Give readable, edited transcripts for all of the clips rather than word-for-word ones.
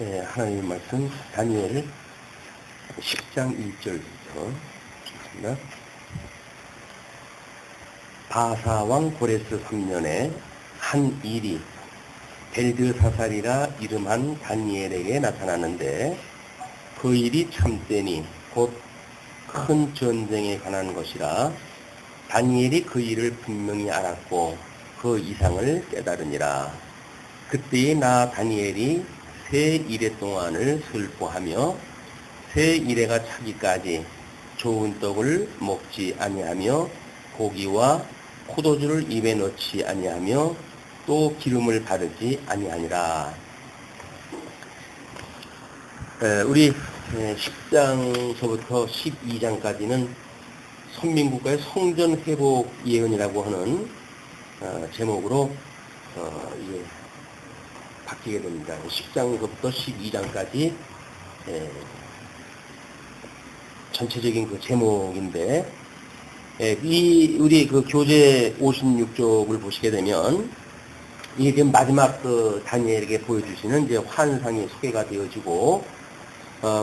하나님의 말씀 다니엘 10장 1절부터 읽겠습니다. 바사왕 고레스 3년에 한 일이 벨드사살이라 이름한 다니엘에게 나타났는데 그 일이 참되니 곧 큰 전쟁에 관한 것이라 다니엘이 그 일을 분명히 알았고 그 이상을 깨달으니라. 그때에 나 다니엘이 세 이래 동안을 슬퍼하며 세 이래가 차기까지 좋은 떡을 먹지 아니하며 고기와 포도주를 입에 넣지 아니하며 또 기름을 바르지 아니하니라. 우리 10장서부터 12장까지는 선민국가의 성전 회복 예언이라고 하는 제목으로 이제 바뀌게 됩니다. 10장서부터 12장까지 전체적인 그 제목인데, 우리 그 교재 56쪽을 보시게 되면 이게 지금 마지막 그 다니엘에게 보여주시는 이제 환상이 소개가 되어지고,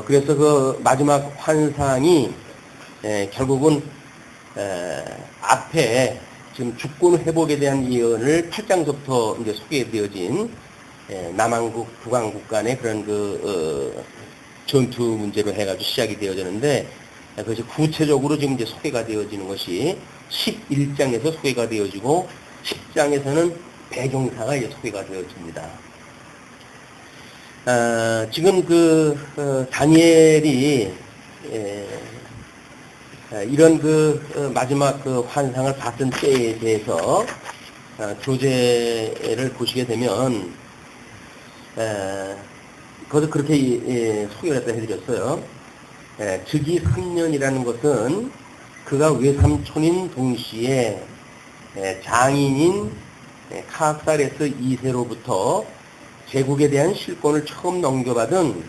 그래서 그 마지막 환상이 결국은 앞에 지금 주권 회복에 대한 예언을 8장서부터 이제 소개되어진 남한국, 북한국 간의 그런 전투 문제로 해가지고 시작이 되어지는데, 그것이 구체적으로 지금 이제 소개가 되어지는 것이 11장에서 소개가 되어지고 10장에서는 배경사가 이제 소개가 되어집니다. 지금 다니엘이 이런 마지막 환상을 봤던 때에 대해서 교재를 보시게 되면 그것을 그렇게 소개를 했다 해드렸어요. 즉위 3년이라는 것은 그가 외삼촌인 동시에 장인인 카악사레스 2세로부터 제국에 대한 실권을 처음 넘겨받은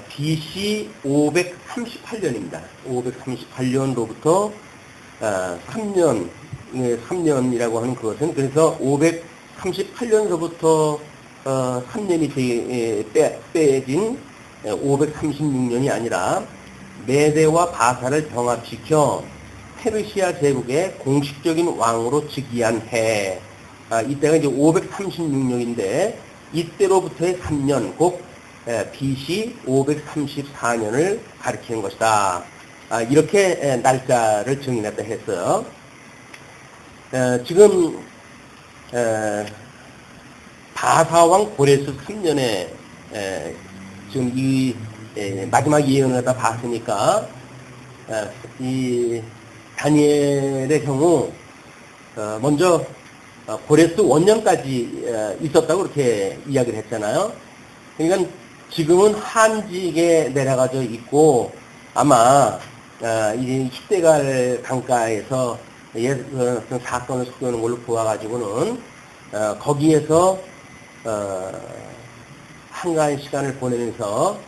BC 538년입니다. 538년로부터 3년, 3년이라고 하는 그것은 그래서 538년서부터 3년이 빼진 536년이 아니라 메대와 바사를 병합시켜 페르시아 제국의 공식적인 왕으로 즉위한 해. 이때가 이제 536년인데 이때로부터의 3년, 곧 BC 534년을 가리키는 것이다. 이렇게 날짜를 정의했다 했어요. 지금 바사왕 고레스 3년에 지금 이 마지막 예언을 다 봤으니까 이 다니엘의 경우 먼저 고레스 원년까지 있었다고 그렇게 이야기를 했잖아요. 그러니까 지금은 한직에 내려가져 있고 아마 이제 히데갈 강가에서 어떤 사건을 소개하는 걸로 보아가지고는 거기에서 한가한 시간을 보내면서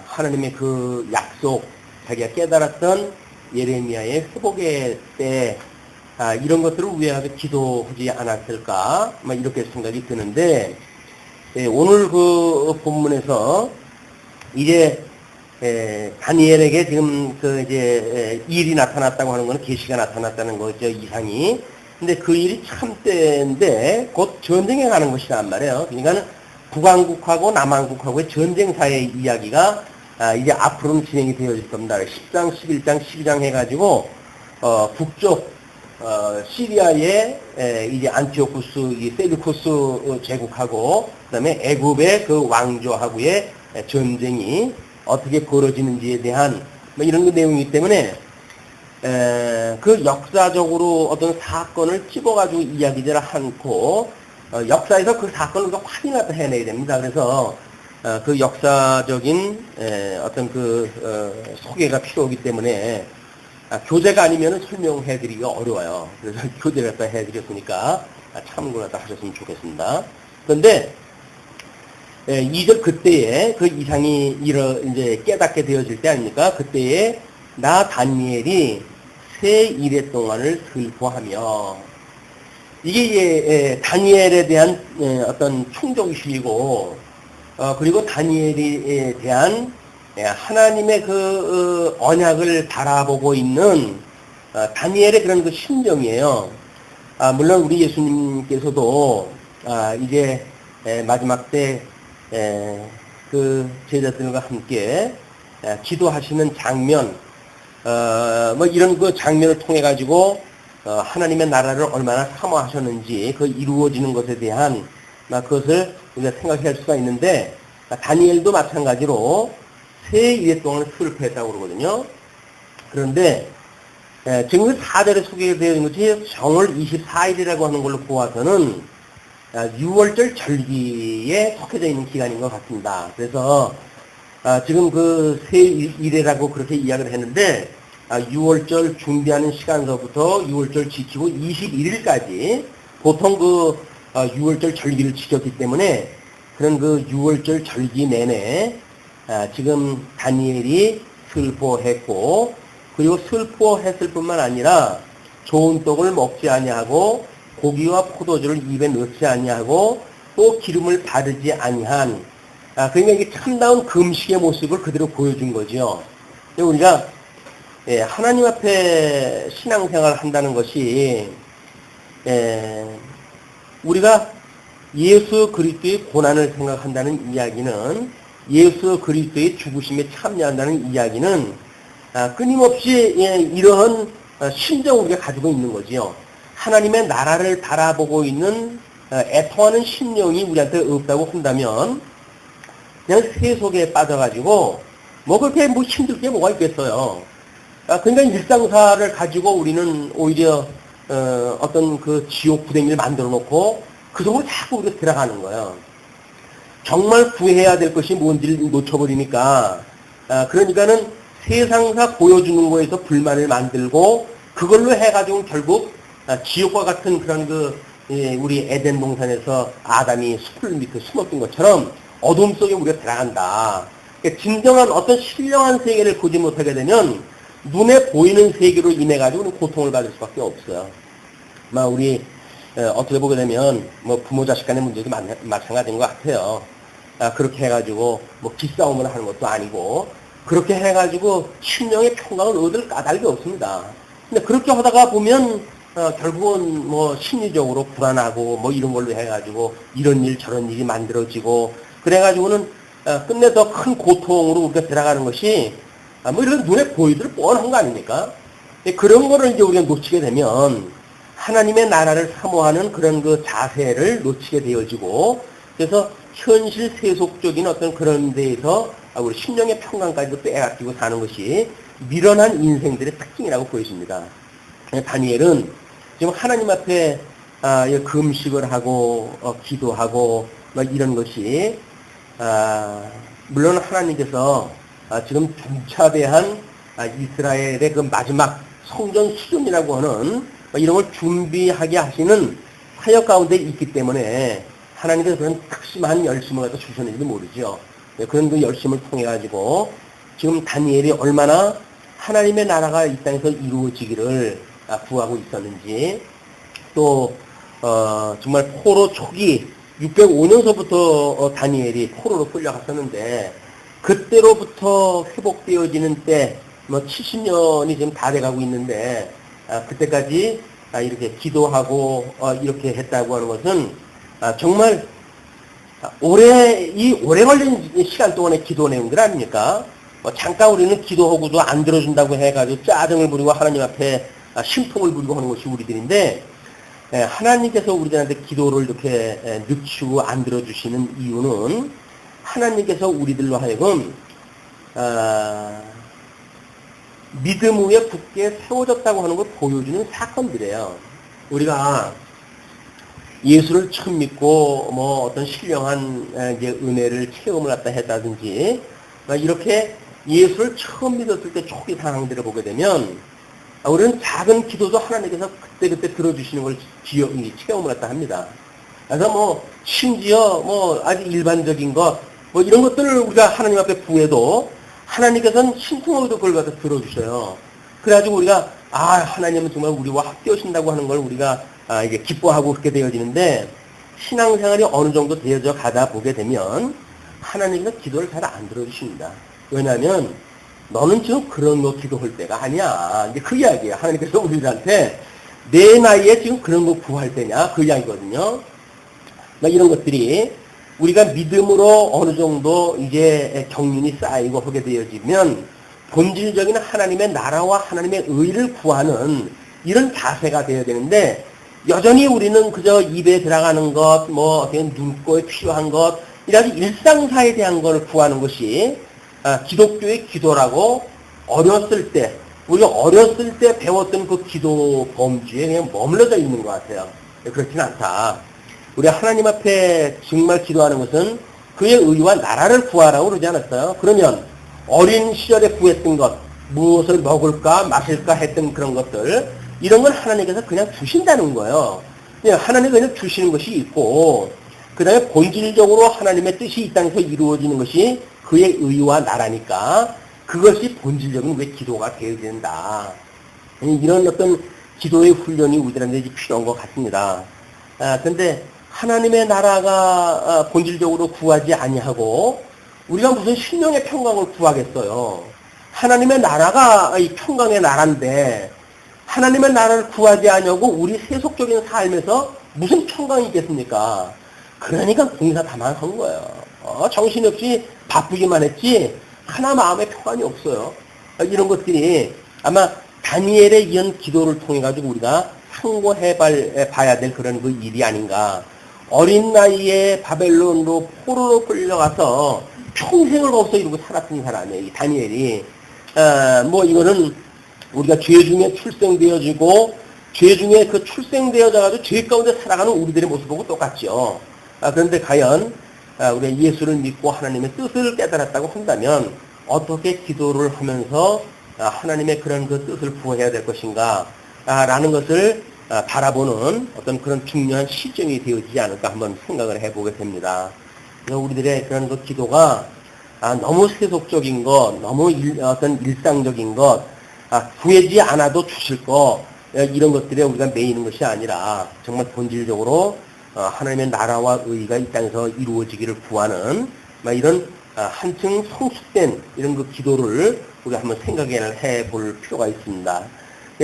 하나님의 그 약속, 자기가 깨달았던 예레미야의 회복의 때 이런 것들을 위하여 기도하지 않았을까, 이렇게 생각이 드는데, 오늘 그 본문에서 이제 다니엘에게 지금 이제 일이 나타났다고 하는 것은 계시가 나타났다는 거죠, 이상이. 근데 그 일이 참때인데 곧 전쟁에 가는 것이란 말이에요. 그러니까 북한국하고 남한국하고의 전쟁사의 이야기가 이제 앞으로는 진행이 되어질 겁니다. 10장, 11장, 12장 해가지고 북쪽 시리아의 이제 안티오쿠스, 이 셀루쿠스 제국하고 그다음에 애굽의 그 왕조하고의 전쟁이 어떻게 벌어지는지에 대한 이런 내용이기 때문에 그 역사적으로 어떤 사건을 집어가지고 이야기를 않고 역사에서 그 사건을 확인을 해내야 됩니다. 그래서 그 역사적인 어떤 소개가 필요하기 때문에 교재가 아니면 설명해드리기가 어려워요. 그래서 교재를 갖다 해드렸으니까 참고를 갖다 하셨으면 좋겠습니다. 그런데 2절 그때에 그 이상이 이제 깨닫게 되어질 때 아닙니까? 그때에 나 다니엘이 세 이래 동안을 슬퍼하며 이게 다니엘에 대한 어떤 충족이시고 그리고 다니엘에 대한 하나님의 그 언약을 바라보고 있는 다니엘의 그런 그 심정이에요. 물론 우리 예수님께서도 이제 마지막 때 그 제자들과 함께 기도하시는 장면, 뭐 이런 그 장면을 통해 가지고 하나님의 나라를 얼마나 사모하셨는지 그 이루어지는 것에 대한 그것을 우리가 생각할 수가 있는데, 다니엘도 마찬가지로 세 일해 동안 슬퍼했다고 그러거든요. 그런데 지금 4절에 소개되어 있는 것이 정월 24일이라고 하는 걸로 보아서는 6월절 절기에 속해져 있는 기간인 것 같습니다. 그래서 지금 그 세 일해라고 그렇게 이야기를 했는데 6월절 준비하는 시간서부터 6월절 지키고 21일까지 보통 그 6월절 절기를 지켰기 때문에 그런 그 6월절 절기 내내 지금 다니엘이 슬퍼했고, 그리고 슬퍼했을 뿐만 아니라 좋은 떡을 먹지 아니하고 고기와 포도주를 입에 넣지 아니하고 또 기름을 바르지 아니한, 그러니까 이게 참다운 금식의 모습을 그대로 보여준 거죠. 우리가 하나님 앞에 신앙생활을 한다는 것이 우리가 예수 그리스도의 고난을 생각한다는 이야기는, 예수 그리스도의 죽으심에 참여한다는 이야기는 끊임없이 이러한 심정을 우리가 가지고 있는 거지요. 하나님의 나라를 바라보고 있는 애통하는 심령이 우리한테 없다고 한다면 그냥 세속에 빠져가지고 뭐 그렇게 뭐 힘들 게 뭐가 있겠어요. 그러니까 일상사를 가지고 우리는 오히려 어떤 그 지옥 부대미를 만들어 놓고 그 속으로 자꾸 우리가 들어가는 거예요. 정말 구해야 될 것이 뭔지를 놓쳐버리니까, 그러니까는 세상사 보여주는 거에서 불만을 만들고 그걸로 해가지고 결국 지옥과 같은 그런 우리 에덴 동산에서 아담이 숲을 밑에 숨었던 것처럼 어둠 속에 우리가 들어간다. 그러니까 진정한 어떤 신령한 세계를 보지 못하게 되면 눈에 보이는 세계로 인해 가지고 고통을 받을 수밖에 없어요. 우리 어떻게 보게 되면 뭐 부모 자식 간의 문제도 마찬가지인 것 같아요. 그렇게 해가지고 뭐 기싸움을 하는 것도 아니고 그렇게 해가지고 심령의 평강을 얻을 까닭이 없습니다. 근데 그렇게 하다가 보면 결국은 뭐 심리적으로 불안하고 뭐 이런 걸로 해가지고 이런 일 저런 일이 만들어지고 그래가지고는 끝내 더 큰 고통으로 우리가 들어가는 것이 뭐 이런 눈에 보이들 뻔한 거 아닙니까? 그런 거를 이제 우리가 놓치게 되면 하나님의 나라를 사모하는 그런 그 자세를 놓치게 되어지고, 그래서 현실 세속적인 어떤 그런 데에서 우리 심령의 평강까지도 빼앗기고 사는 것이 미련한 인생들의 특징이라고 보여집니다. 다니엘은 지금 하나님 앞에 금식을 하고 기도하고 이런 것이 물론 하나님께서 지금 중차대한 이스라엘의 그 마지막 성전 수준이라고 하는 이런 걸 준비하게 하시는 사역 가운데 있기 때문에 하나님께서 그런 특심한 열심을 갖다 주셨는지도 모르죠. 그런 그 열심을 통해 가지고 지금 다니엘이 얼마나 하나님의 나라가 이 땅에서 이루어지기를 구하고 있었는지, 또 정말 포로 초기 605년서부터 다니엘이 포로로 끌려갔었는데 그때로부터 회복되어지는 때 뭐 70년이 지금 다 돼가고 있는데 그때까지 이렇게 기도하고 이렇게 했다고 하는 것은 정말 오래 걸린 시간 동안의 기도 내용들 아닙니까? 잠깐 우리는 기도하고도 안 들어준다고 해가지고 짜증을 부리고 하나님 앞에 심통을 부리고 하는 것이 우리들인데, 하나님께서 우리들한테 기도를 이렇게 늦추고 안 들어주시는 이유는 하나님께서 우리들로 하여금 믿음 위에 굳게 세워졌다고 하는 걸 보여주는 사건들이에요. 우리가 예수를 처음 믿고 뭐 어떤 신령한 은혜를 체험을 갖다 했다든지 이렇게 예수를 처음 믿었을 때 초기 상황들을 보게 되면 우리는 작은 기도도 하나님께서 그때그때 들어주시는 걸 체험을 갖다 합니다. 그래서 뭐 심지어 뭐 아주 일반적인 것 뭐 이런 것들을 우리가 하나님 앞에 구해도 하나님께서는 신통하게도 그걸 갖다 들어주셔요. 그래가지고 우리가 하나님은 정말 우리와 함께 오신다고 하는 걸 우리가 이게 기뻐하고 그렇게 되어지는데, 신앙생활이 어느 정도 되어져 가다 보게 되면 하나님은 기도를 잘 안 들어주십니다. 왜냐하면 너는 지금 그런 거 기도할 때가 아니야. 이제 그 이야기예요. 하나님께서 우리들한테 내 나이에 지금 그런 거 구할 때냐 그 이야기거든요. 이런 것들이 우리가 믿음으로 어느 정도 이제 경륜이 쌓이고 하게 되어지면 본질적인 하나님의 나라와 하나님의 의를 구하는 이런 자세가 되어야 되는데 여전히 우리는 그저 입에 들어가는 것, 뭐 어떻게 눈꼬에 필요한 것, 이런 일상사에 대한 걸 구하는 것이 기독교의 기도라고 어렸을 때 우리가 어렸을 때 배웠던 그 기도 범주에 그냥 머물러져 있는 것 같아요. 그렇지는 않다. 우리 하나님 앞에 정말 기도하는 것은 그의 의와 나라를 구하라고 그러지 않았어요. 그러면 어린 시절에 구했던 것, 무엇을 먹을까 마실까 했던 그런 것들, 이런 건 하나님께서 그냥 주신다는 거예요. 하나님이 그냥 주시는 것이 있고, 그 다음에 본질적으로 하나님의 뜻이 이 땅에서 이루어지는 것이 그의 의와 나라니까 그것이 본질적인 우리의 기도가 되어야 된다. 이런 어떤 기도의 훈련이 우리들한테 필요한 것 같습니다. 그런데 하나님의 나라가 본질적으로 구하지 아니하고 우리가 무슨 신령의 평강을 구하겠어요. 하나님의 나라가 이 평강의 나라인데 하나님의 나라를 구하지 아니하고 우리 세속적인 삶에서 무슨 평강이 있겠습니까? 그러니까 공사다만 한 거예요. 정신없이 바쁘기만 했지 하나 마음에 평안이 없어요. 이런 것들이 아마 다니엘의 이런 기도를 통해 가지고 우리가 상고해 봐야 될 그런 그 일이 아닌가. 어린 나이에 바벨론으로 포로로 끌려가서 평생을 거기서 이러고 살았던 사람이에요. 이 다니엘이. 뭐 이거는 우리가 죄 중에 출생되어지고 죄 중에 그 출생되어져가지고 죄 가운데 살아가는 우리들의 모습하고 똑같죠. 그런데 과연 우리가 예수를 믿고 하나님의 뜻을 깨달았다고 한다면 어떻게 기도를 하면서 하나님의 그런 그 뜻을 구해야 될 것인가 라는 것을 바라보는 어떤 그런 중요한 시점이 되어지지 않을까 한번 생각을 해보게 됩니다. 그래서 우리들의 그런 그 기도가 너무 세속적인 것, 너무 어떤 일상적인 것, 구하지 않아도 주실 것, 이런 것들에 우리가 매이는 것이 아니라 정말 본질적으로 하나님의 나라와 의가 이 땅에서 이루어지기를 구하는 이런 한층 성숙된 이런 그 기도를 우리가 한번 생각해 볼 필요가 있습니다.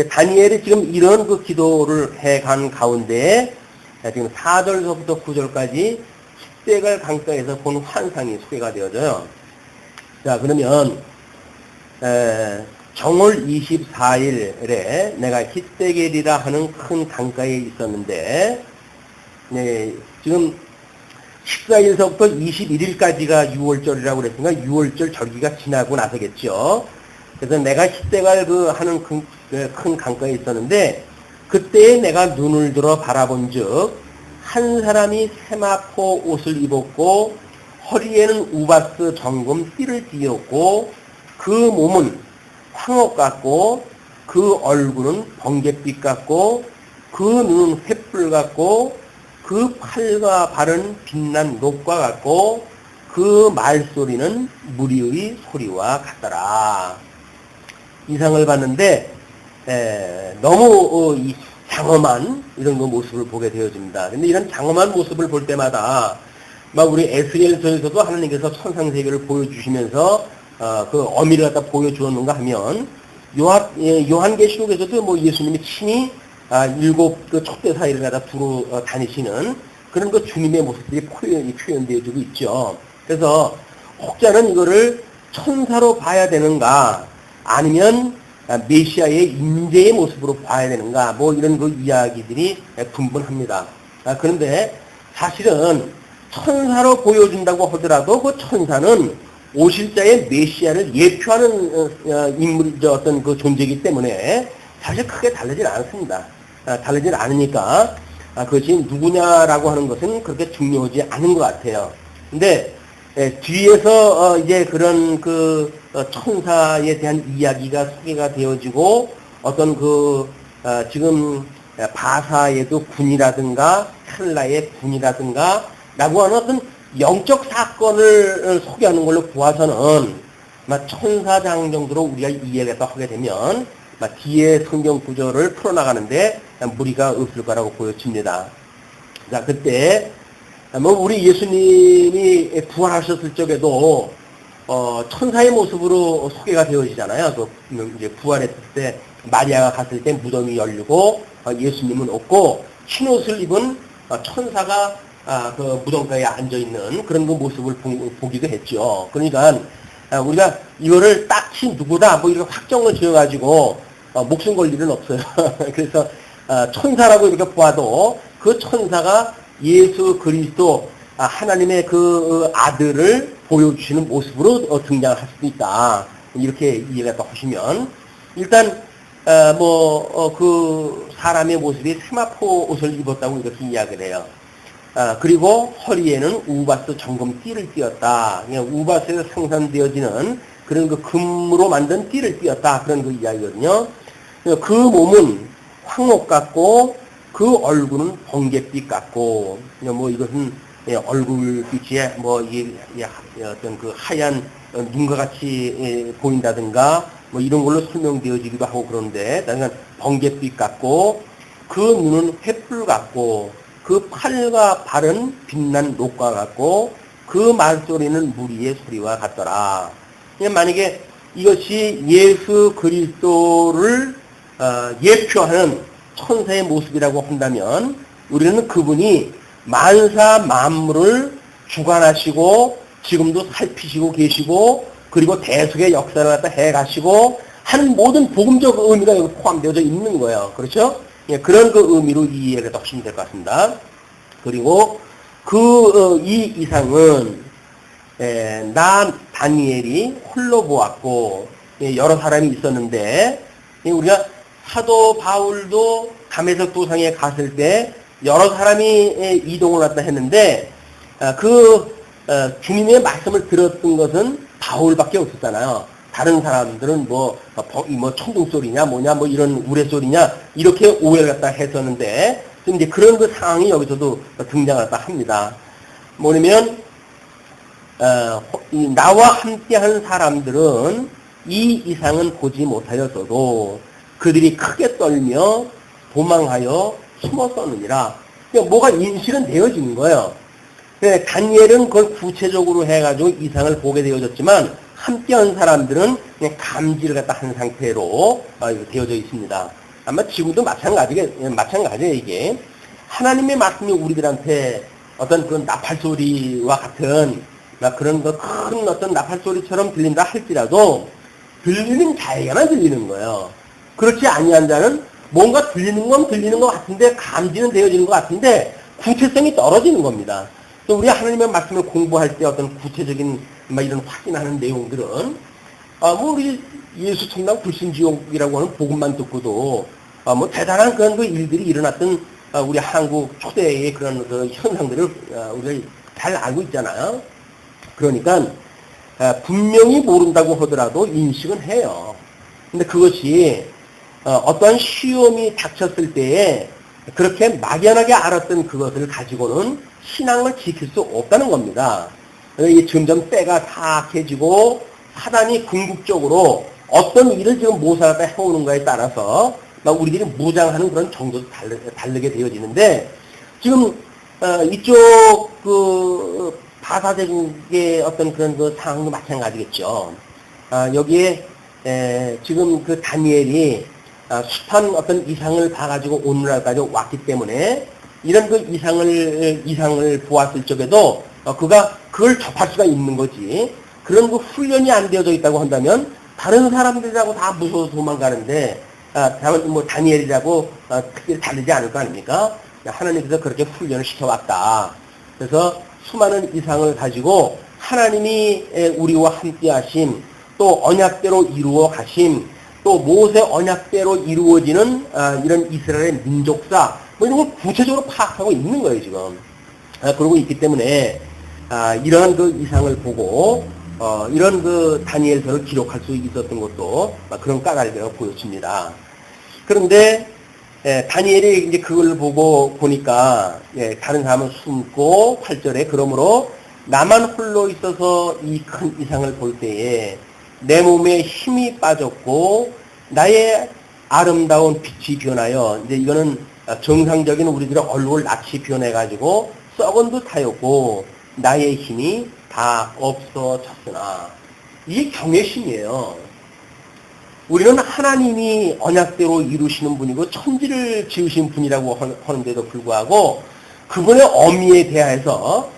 다니엘이 지금 이런 그 기도를 해간 가운데 지금 4절서부터 9절까지 십대갈 강가에서 본 환상이 소개가 되어져요. 자, 그러면 정월 24일에 내가 히데겔이라 하는 큰 강가에 있었는데 지금 14일서부터 21일까지가 6월절이라고 그랬으니까 6월절 절기가 지나고 나서겠죠. 그래서 내가 히데갈 하는 큰 강가에 있었는데 그때에 내가 눈을 들어 바라본 즉 한 사람이 세마포 옷을 입었고 허리에는 우바스 정금 띠를 띠었고 그 몸은 황옥 같고 그 얼굴은 번갯빛 같고 그 눈은 횃불 같고 그 팔과 발은 빛난 녹과 같고 그 말소리는 무리의 소리와 같더라. 이상을 봤는데 너무 이 장엄한 이런 그 모습을 보게 되어집니다. 근데 이런 장엄한 모습을 볼 때마다 막 우리 에스겔서에서도 하나님께서 천상세계를 보여주시면서 그 어미를 갖다 보여주었는가 하면 요한계시록에서도 뭐 예수님이 친히 7 그 촛대 사이를 갖다 두루 다니시는 그런 그 주님의 모습들이 표현되어지고 있죠. 그래서 혹자는 이거를 천사로 봐야 되는가 아니면 메시아의 임재의 모습으로 봐야 되는가 뭐 이런 그 이야기들이 분분합니다. 그런데 사실은 천사로 보여준다고 하더라도 그 천사는 오실 자의 메시아를 예표하는 인물이 어떤 그 존재이기 때문에 사실 크게 다르진 않습니다. 다르진 않으니까 그것이 누구냐라고 하는 것은 그렇게 중요하지 않은 것 같아요. 근데 뒤에서 이제 그런 그 천사에 대한 이야기가 소개가 되어지고 어떤 그 지금 바사에도 군이라든가 찰나의 군이라든가 라고 하는 어떤 영적 사건을 소개하는 걸로 보아서는 천사장 정도로 우리가 이해를 하게 되면 뒤에 성경 구절을 풀어나가는데 무리가 없을 거라고 보여집니다. 자, 그때 뭐 우리 예수님이 부활하셨을 적에도 천사의 모습으로 소개가 되어지잖아요. 그 이제 부활했을 때 마리아가 갔을 때 무덤이 열리고 예수님은 없고 흰 옷을 입은 천사가 그 무덤가에 앉아 있는 그런 그 모습을 보기도 했죠. 그러니까 우리가 이거를 딱히 누구다 뭐 이렇게 확정을 지어가지고 목숨 걸 일은 없어요. 그래서 천사라고 이렇게 보아도 그 천사가 예수 그리스도 하나님의 그 아들을 보여주시는 모습으로 등장할 수도 있다. 이렇게 이해가 또 하시면 일단 그 사람의 모습이 세마포 옷을 입었다고 이렇게 이야기를 해요. 그리고 허리에는 우바스 정금 띠를 띄었다. 우바스에서 생산되어지는 그런 그 금으로 만든 띠를 띄었다. 그런 그 이야기거든요. 그 몸은 황옥 같고 그 얼굴은 번갯빛 같고 뭐 이것은 얼굴빛에 뭐 어떤 그 하얀 눈과 같이 보인다든가 뭐 이런 걸로 설명되어지기도 하고 그런데 그러니까 번갯빛 같고 그 눈은 횃불 같고 그 팔과 발은 빛난 녹과 같고 그 말소리는 무리의 소리와 같더라. 만약에 이것이 예수 그리스도를 예표하는 천사의 모습이라고 한다면 우리는 그분이 만사 만물을 주관하시고 지금도 살피시고 계시고 그리고 대속의 역사를 갖다 해가시고 하는 모든 복음적 의미가 여기 포함되어져 있는 거예요. 그렇죠? 그런 그 의미로 이해를 하시면 될 것 같습니다. 그리고 이 이상은 나 다니엘이 홀로 보았고 여러 사람이 있었는데 우리가 사도 바울도 다메섹 도상에 갔을 때 여러 사람이 이동을 왔다 했는데 주님의 말씀을 들었던 것은 바울밖에 없었잖아요. 다른 사람들은 뭐 천둥 소리냐 뭐냐 뭐 이런 우레소리냐 이렇게 오해를 갖다 했었는데 이제 그런 그 상황이 여기서도 등장을 갖다 합니다. 뭐냐면 나와 함께한 사람들은 이 이상은 보지 못하였어도 그들이 크게 떨며 도망하여 숨었었느니라. 뭐가 인식은 되어지는 거예요. 다니엘은 그걸 구체적으로 해가지고 이상을 보게 되어졌지만 함께한 사람들은 그냥 감지를 갖다 한 상태로 되어져 있습니다. 아마 지금도 마찬가지예요. 이게 하나님의 말씀이 우리들한테 어떤 그런 나팔 소리와 같은 그런 큰 어떤 나팔 소리처럼 들린다 할지라도 들리는 자에게만 들리는 거예요. 그렇지 아니한 자는 뭔가 들리는 건 들리는 것 같은데 감지는 되어지는 것 같은데 구체성이 떨어지는 겁니다. 또 우리 하나님의 말씀을 공부할 때 어떤 구체적인 이런 확인하는 내용들은 우리 예수 천당 불신지옥이라고 하는 복음만 듣고도 대단한 그런 그 일들이 일어났던 우리 한국 초대의 그런 그 현상들을 우리가 잘 알고 있잖아요. 그러니까 분명히 모른다고 하더라도 인식은 해요. 근데 그것이 어떠한 시험이 닥쳤을 때에 그렇게 막연하게 알았던 그것을 가지고는 신앙을 지킬 수 없다는 겁니다. 이게 점점 때가 탁해지고 사단이 궁극적으로 어떤 일을 지금 모사하다 해오는가에 따라서 우리들이 무장하는 그런 정도도 다르게 되어지는데 지금 이쪽 그 바사적의 어떤 그런 그 상황도 마찬가지겠죠. 여기에 지금 그 다니엘이 숱한 어떤 이상을 봐가지고 오늘날까지 왔기 때문에 이런 그 이상을 보았을 적에도 그걸 접할 수가 있는 거지. 그런 그 훈련이 안 되어져 있다고 한다면 다른 사람들이라고 다 무서워서 도망가는데 다만 뭐 다니엘이라고 특별히 다르지 않을 거 아닙니까? 하나님께서 그렇게 훈련을 시켜왔다. 그래서 수많은 이상을 가지고 하나님이 우리와 함께 하심, 또 언약대로 이루어 가심, 또 모세 언약대로 이루어지는 이런 이스라엘의 민족사, 뭐 이런 걸 구체적으로 파악하고 있는 거예요, 지금. 그러고 있기 때문에 이러한 그 이상을 보고 이런 그 다니엘서를 기록할 수 있었던 것도 그런 까닭이라고 보여집니다. 그런데 다니엘이 이제 그걸 보니까 다른 사람은 숨고 8절에 그러므로 나만 홀로 있어서 이 큰 이상을 볼 때에 내 몸에 힘이 빠졌고 나의 아름다운 빛이 변하여 이제 이거는 정상적인 우리들의 얼굴 낯이 변해가지고 썩은 듯하였고 나의 힘이 다 없어졌으나. 이게 경외심이에요. 우리는 하나님이 언약대로 이루시는 분이고 천지를 지으신 분이라고 하는데도 불구하고 그분의 어미에 대해서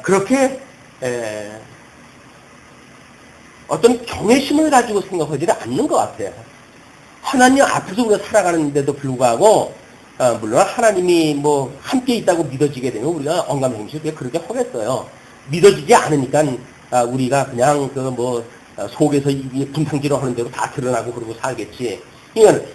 그렇게 어떤 경외심을 가지고 생각하지는 않는 것 같아요. 하나님 앞에서 우리가 살아가는데도 불구하고 물론 하나님이 뭐 함께 있다고 믿어지게 되면 우리가 언감생심을 그렇게 하겠어요. 믿어지지 않으니까 우리가 그냥 그 뭐 속에서 분탕질을 하는 대로 다 드러나고 그러고 살겠지. 그러니까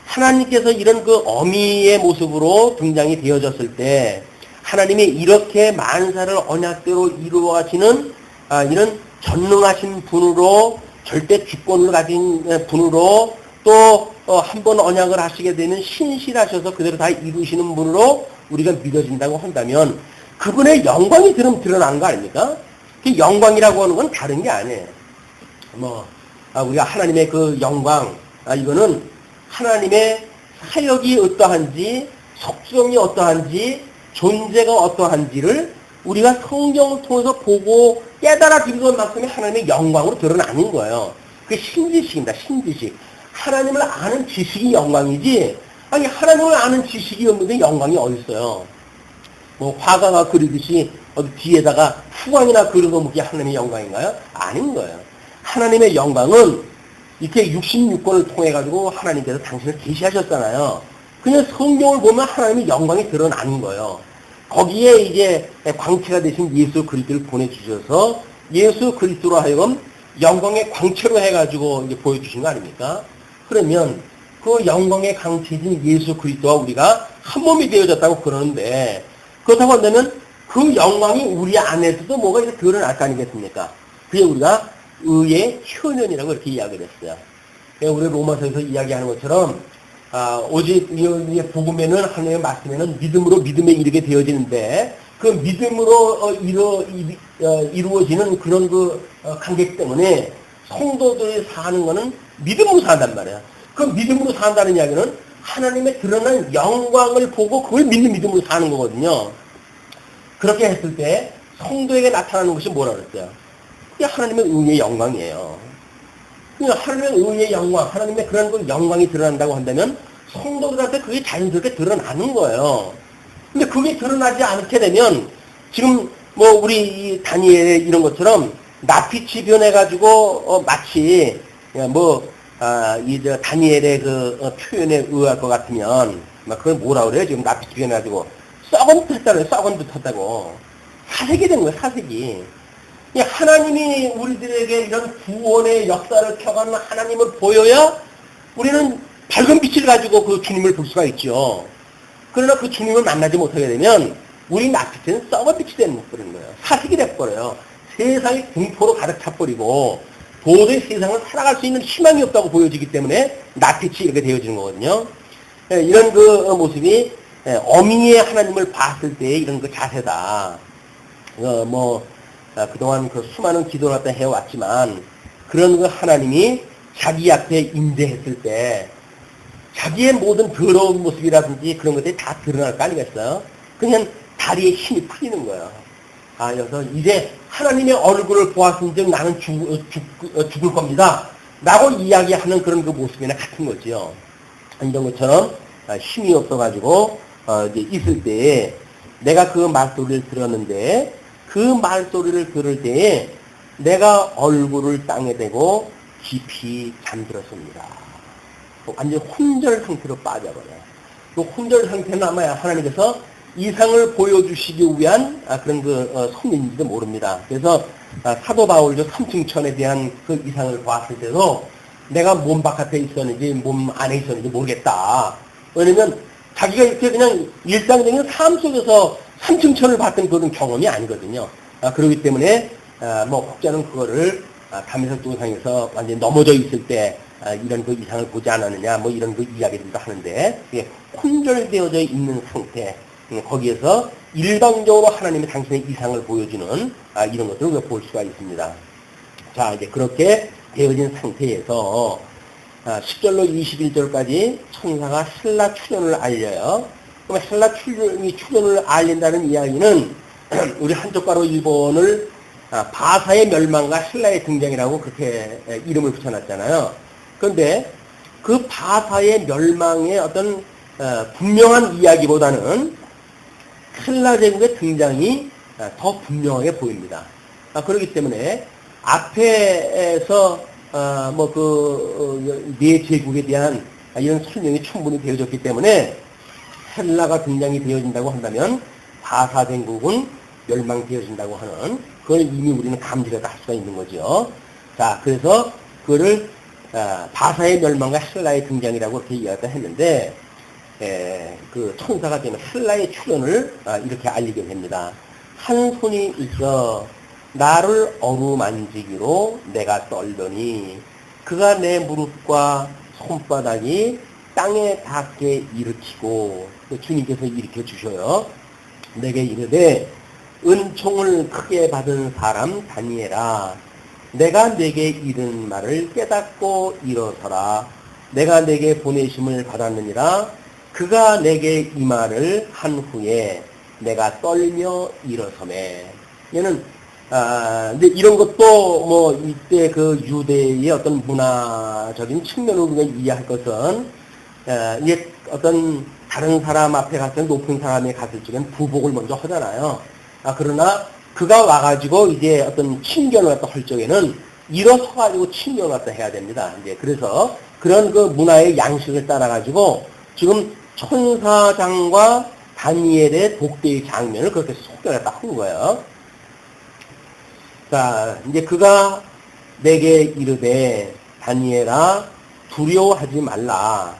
하나님께서 이런 그 어미의 모습으로 등장이 되어졌을 때 하나님이 이렇게 만사를 언약대로 이루어가시는 이런 전능하신 분으로 절대 주권을 가진 분으로 또 한 번 언약을 하시게 되면 신실하셔서 그대로 다 이루시는 분으로 우리가 믿어진다고 한다면 그분의 영광이 드러나는 거 아닙니까? 그 영광이라고 하는 건 다른 게 아니에요. 우리가 하나님의 그 영광, 이거는 하나님의 사역이 어떠한지, 속성이 어떠한지, 존재가 어떠한지를 우리가 성경을 통해서 보고 깨달아지는 것만큼의 하나님의 영광으로 드러나는 거예요. 그게 신지식입니다. 신지식. 하나님을 아는 지식이 영광이지, 아니 하나님을 아는 지식이 없는데 영광이 어디 있어요? 뭐 화가가 그리듯이 어디 뒤에다가 후광이나 그런 거 묻기 하나님의 영광인가요? 아닌 거예요. 하나님의 영광은 이렇게 66권을 통해 가지고 하나님께서 당신을 계시하셨잖아요. 그냥 성경을 보면 하나님의 영광이 드러나는 거예요. 거기에 이제 광채가 되신 예수 그리스도를 보내주셔서 예수 그리스도로 하여금 영광의 광채로 해가지고 이제 보여주신 거 아닙니까? 그러면 그 영광의 광채진 예수 그리스도와 우리가 한 몸이 되어졌다고 그러는데, 그렇다고 한다면 그 영광이 우리 안에서도 뭐가 이렇게 드러날 거 아니겠습니까? 그게 우리가 의의 현현이라고 이렇게 이야기를 했어요. 우리 로마서에서 이야기하는 것처럼 오직 이 복음에는 하나님의 말씀에는 믿음으로 믿음에 이르게 되어지는데 그 믿음으로 이루어지는 그런 그 관계 때문에 성도들이 사는 거는 믿음으로 산단 말이야. 그 믿음으로 산다는 이야기는 하나님의 드러난 영광을 보고 그걸 믿는 믿음으로 사는 거거든요. 그렇게 했을 때 성도에게 나타나는 것이 뭐라 그랬어요? 그게 하나님의 의의 영광이에요. 하나님의 의의 영광, 하나님의 그런 그 영광이 드러난다고 한다면 성도들한테 그게 자연스럽게 드러나는 거예요. 근데 그게 드러나지 않게 되면 지금 뭐 우리 다니엘의 이런 것처럼 낯빛이 변해가지고 마치 이제 다니엘의 그 표현에 의할 것 같으면 그걸 뭐라 그래요? 지금 낯빛이 변해가지고 썩은 듯하다고 썩은 듯하다고 사색이 된 거예요. 사색이. 하나님이 우리들에게 이런 구원의 역사를 켜가는 하나님을 보여야 우리는 밝은 빛을 가지고 그 주님을 볼 수가 있죠. 그러나 그 주님을 만나지 못하게 되면 우리 낯빛은 썩은 빛이 되는 거예요. 사색이 돼버려요. 세상이 공포로 가득 차버리고 도저히 세상을 살아갈 수 있는 희망이 없다고 보여지기 때문에 낯빛이 이렇게 되어지는 거거든요. 이런 그 모습이 어미의 하나님을 봤을 때의 이런 그 자세다. 그동안 그 수많은 기도를 갖다 해왔지만 그런 그 하나님이 자기 앞에 임재했을 때 자기의 모든 더러운 모습이라든지 그런 것들이 다 드러날 거 아니겠어요? 그냥 다리에 힘이 풀리는 거예요. 그래서 이제 하나님의 얼굴을 보았은즉 나는 죽을 겁니다. 라고 이야기하는 그런 그 모습이나 같은 거지요. 이런 것처럼 힘이 없어가지고 이제 있을 때에 내가 그 말소리를 들었는데 그 말소리를 들을 때에 내가 얼굴을 땅에 대고 깊이 잠들었습니다. 완전 혼절 상태로 빠져버려요. 그 혼절 상태는 아마 하나님께서 이상을 보여주시기 위한 그런 그 성인인지도 모릅니다. 그래서 사도 바울도 삼층천에 대한 그 이상을 보았을 때도 내가 몸 바깥에 있었는지 몸 안에 있었는지 모르겠다. 왜냐면 자기가 이렇게 그냥 일상적인 삶 속에서 삼층천을 봤던 그런 경험이 아니거든요. 그렇기 때문에 혹자는 그거를 담에서 동상에서 완전히 넘어져 있을 때 이런 그 이상을 보지 않았느냐 이런 그 이야기들도 하는데 혼절되어져 있는 상태, 거기에서 일방적으로 하나님이 당신의 이상을 보여주는 이런 것들을 우리가 볼 수가 있습니다. 자, 이제 그렇게 되어진 상태에서 10절로 21절까지 천사가 신라 출현을 알려요. 그럼 헬라 출현을 알린다는 이야기는 우리 한쪽가로 일본을 바사의 멸망과 헬라의 등장이라고 그렇게 이름을 붙여놨잖아요. 그런데 그 바사의 멸망의 어떤 분명한 이야기보다는 헬라 제국의 등장이 더 분명하게 보입니다. 그렇기 때문에 앞에서 네 제국에 대한 이런 설명이 충분히 되어졌기 때문에 헬라가 등장이 되어진다고 한다면 바사 제국은 멸망되어진다고 하는 그걸 이미 우리는 감지를 할 수가 있는 거죠. 자, 그래서 그거를 바사의 멸망과 헬라의 등장이라고 이렇게 이야기를 했는데 그 천사가 되면 헬라의 출현을 이렇게 알리게 됩니다. 한 손이 있어 나를 어루만지기로 내가 떨더니 그가 내 무릎과 손바닥이 땅에 닿게 일으키고 주님께서 일으켜 주셔요. 내게 이르되 은총을 크게 받은 사람 다니엘아 내가 내게 이른 말을 깨닫고 일어서라. 내가 내게 보내심을 받았느니라. 그가 내게 이 말을 한 후에 내가 떨며 일어서매. 얘는 근데 이런 것도 뭐 이때 그 유대의 어떤 문화적인 측면으로 우리가 이해할 것은 이게 어떤 다른 사람 앞에 갔을 때 높은 사람이 갔을 적엔 부복을 먼저 하잖아요. 그러나 그가 와가지고 이제 어떤 친견을 갖다 할 적에는 일어서가지고 친견을 갖다 해야 됩니다. 이제 그래서 그런 그 문화의 양식을 따라가지고 지금 천사장과 다니엘의 독대의 장면을 그렇게 속결했다 한 거예요. 자, 이제 그가 내게 이르되 다니엘아 두려워하지 말라.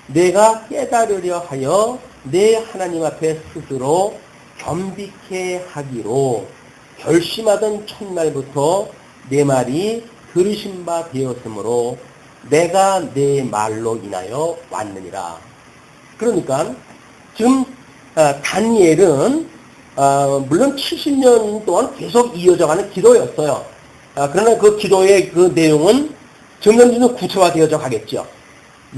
내가 깨달으려 하여 내 하나님 앞에 스스로 겸비케 하기로 결심하던 첫날부터 내 말이 들으신 바 되었으므로 내가 내 말로 인하여 왔느니라. 그러니까 지금 다니엘은 물론 70년 동안 계속 이어져가는 기도였어요. 그러나 그 기도의 그 내용은 점점 구체화되어져 가겠죠.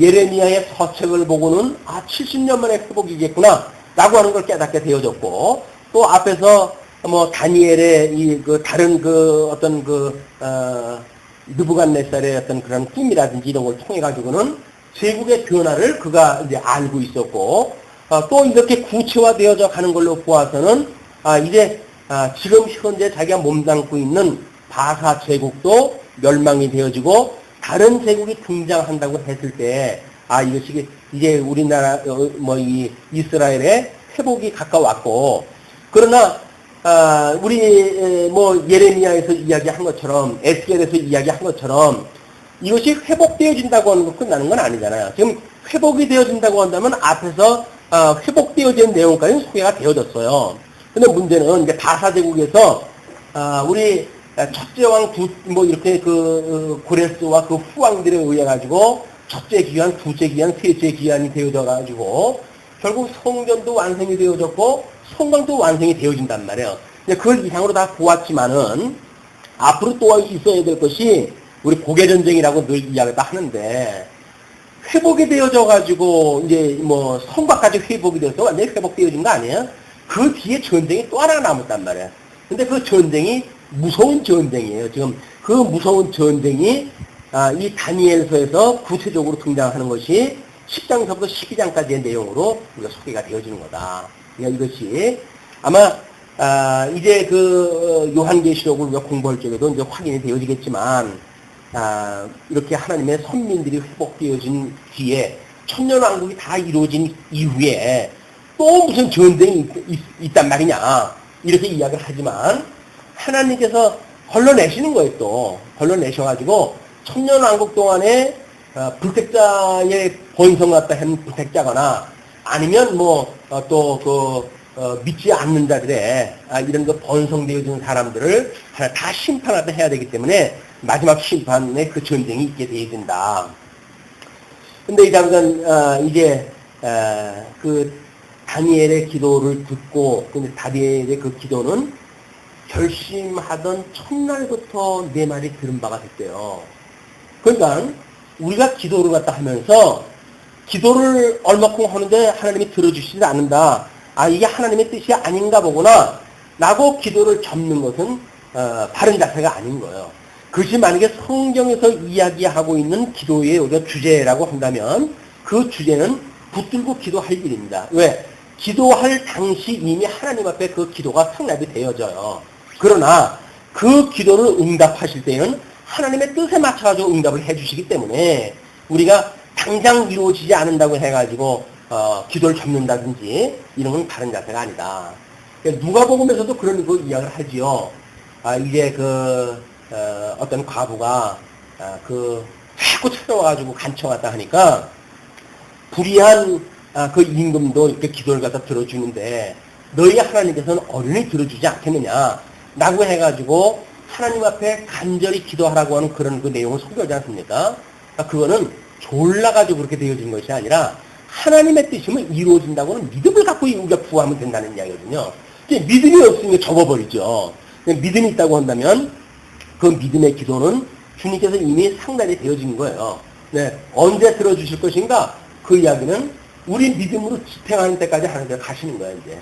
예레미야의 서책을 보고는 70년 만에 회복이겠구나 라고 하는 걸 깨닫게 되어졌고, 또 앞에서 뭐 다니엘의 그 다른 그 어떤 느부갓네살의 어떤 그런 꿈이라든지 이런 걸 통해 가지고는 제국의 변화를 그가 이제 알고 있었고, 또 이렇게 구체화되어져 가는 걸로 보아서는 이제 지금 현재 자기가 몸담고 있는 바사 제국도 멸망이 되어지고 다른 제국이 등장한다고 했을 때 이것이 이제 우리나라 이 이스라엘의 회복이 가까웠고, 그러나 우리 뭐 예레미야에서 이야기한 것처럼 에스겔에서 이야기한 것처럼 이것이 회복되어진다고 하는 거 끝나는 건 아니잖아요. 지금 회복이 되어진다고 한다면 앞에서 회복되어진 내용까지는 소개가 되어졌어요. 근데 문제는 이제 바사 제국에서 우리 첫째 왕 뭐 이렇게 고레스와 그 후왕들에 의해 가지고 첫째 기한, 둘째 기한, 셋째 기한이 되어져 가지고 결국 성전도 완성이 되어졌고 성곽도 완성이 되어진단 말이에요. 그걸 이상으로 다 보았지만은 앞으로 또 있어야 될 것이 우리 고개전쟁이라고 늘 이야기를 하는데, 회복이 되어져 가지고 이제 뭐 성곽까지 회복이 되어서 완전히 회복되어진 거 아니에요? 그 뒤에 전쟁이 또 하나 남았단 말이에요. 근데 그 전쟁이 무서운 전쟁이에요. 지금 그 무서운 전쟁이 이 다니엘서에서 구체적으로 등장하는 것이 10장서부터 12장까지의 내용으로 우리가 소개가 되어지는 거다. 그러니까 이것이 아마 이제 그 요한계시록을 우리가 공부할 적에도 이제 확인이 되어지겠지만, 이렇게 하나님의 선민들이 회복되어진 뒤에 천년왕국이 다 이루어진 이후에 또 무슨 전쟁이 있단 말이냐 이렇게 이야기를 하지만, 하나님께서 걸러내시는 거예요. 또 걸러내셔가지고 천년왕국 동안에 불택자의 번성을 갖다 한 불택자거나 아니면 뭐 또 믿지 않는 자들의 이런 거 번성되어진 사람들을 다 심판하다 해야 되기 때문에 마지막 심판에 그 전쟁이 있게 되어야 된다. 근데 이 장면 이제 그 다니엘의 기도를 듣고, 근데 다니엘의 그 기도는 결심하던 첫날부터 내 말이 들은 바가 됐대요. 그러니까 우리가 기도를 갖다 하면서 기도를 얼마큼 하는데 하나님이 들어주시지 않는다. 아, 이게 하나님의 뜻이 아닌가 보구나. 라고 기도를 접는 것은 바른 자세가 아닌 거예요. 그것이 만약에 성경에서 이야기하고 있는 기도의 우리가 주제라고 한다면 그 주제는 붙들고 기도할 일입니다. 왜? 기도할 당시 이미 하나님 앞에 그 기도가 상납이 되어져요. 그러나 그 기도를 응답하실 때는 하나님의 뜻에 맞춰가지고 응답을 해주시기 때문에 우리가 당장 이루어지지 않는다고 해가지고 기도를 접는다든지 이런 건 다른 자세가 아니다. 누가복음에서도 그런 그 이야기를 하지요. 이제 어떤 과부가 자꾸 찾아와가지고 간청하다 하니까 불의한 그 임금도 이렇게 기도를 갖다 들어주는데 너희 하나님께서는 어른이 들어주지 않겠느냐 라고 해가지고 하나님 앞에 간절히 기도하라고 하는 그런 그 내용을 소개하지 않습니까? 그거는 졸라가지고 그렇게 되어진 것이 아니라 하나님의 뜻이면 이루어진다고는 믿음을 갖고 우리가 구하면 된다는 이야기거든요. 믿음이 없으니까 접어버리죠. 믿음이 있다고 한다면 그 믿음의 기도는 주님께서 이미 상달이 되어진 거예요. 네, 언제 들어주실 것인가? 그 이야기는 우리 믿음으로 집행하는 때까지 하나님께서 가시는 거예요, 이제.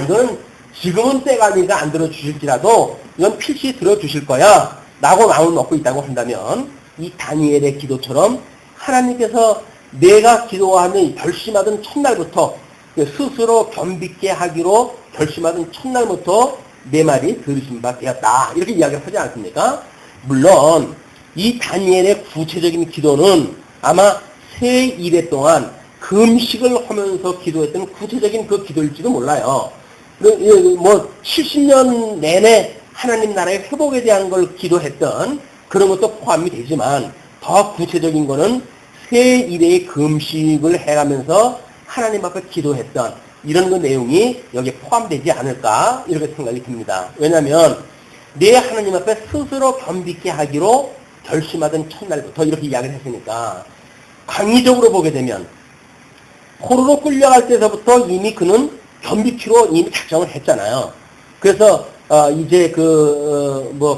이거는 지금은 때가 아니니까 안 들어주실지라도 이건 필시 들어주실 거야. 라고 마음을 먹고 있다고 한다면 이 다니엘의 기도처럼 하나님께서 내가 기도하는 결심하던 첫날부터 스스로 겸비게 하기로 결심하던 첫날부터 내 말이 들으신 바 되었다. 이렇게 이야기를 하지 않습니까? 물론 이 다니엘의 구체적인 기도는 아마 새 일해 동안 금식을 하면서 기도했던 구체적인 그 기도일지도 몰라요. 70년 내내 하나님 나라의 회복에 대한 걸 기도했던 그런 것도 포함이 되지만 더 구체적인 거는 새 일의 금식을 해가면서 하나님 앞에 기도했던 이런 그 내용이 여기에 포함되지 않을까 이렇게 생각이 듭니다. 왜냐하면 내 하나님 앞에 스스로 겸비게 하기로 결심하던 첫날부터 이렇게 이야기를 했으니까 강의적으로 보게 되면 포로로 끌려갈 때서부터 이미 그는 겸비키로 이미 작정을 했잖아요. 그래서 이제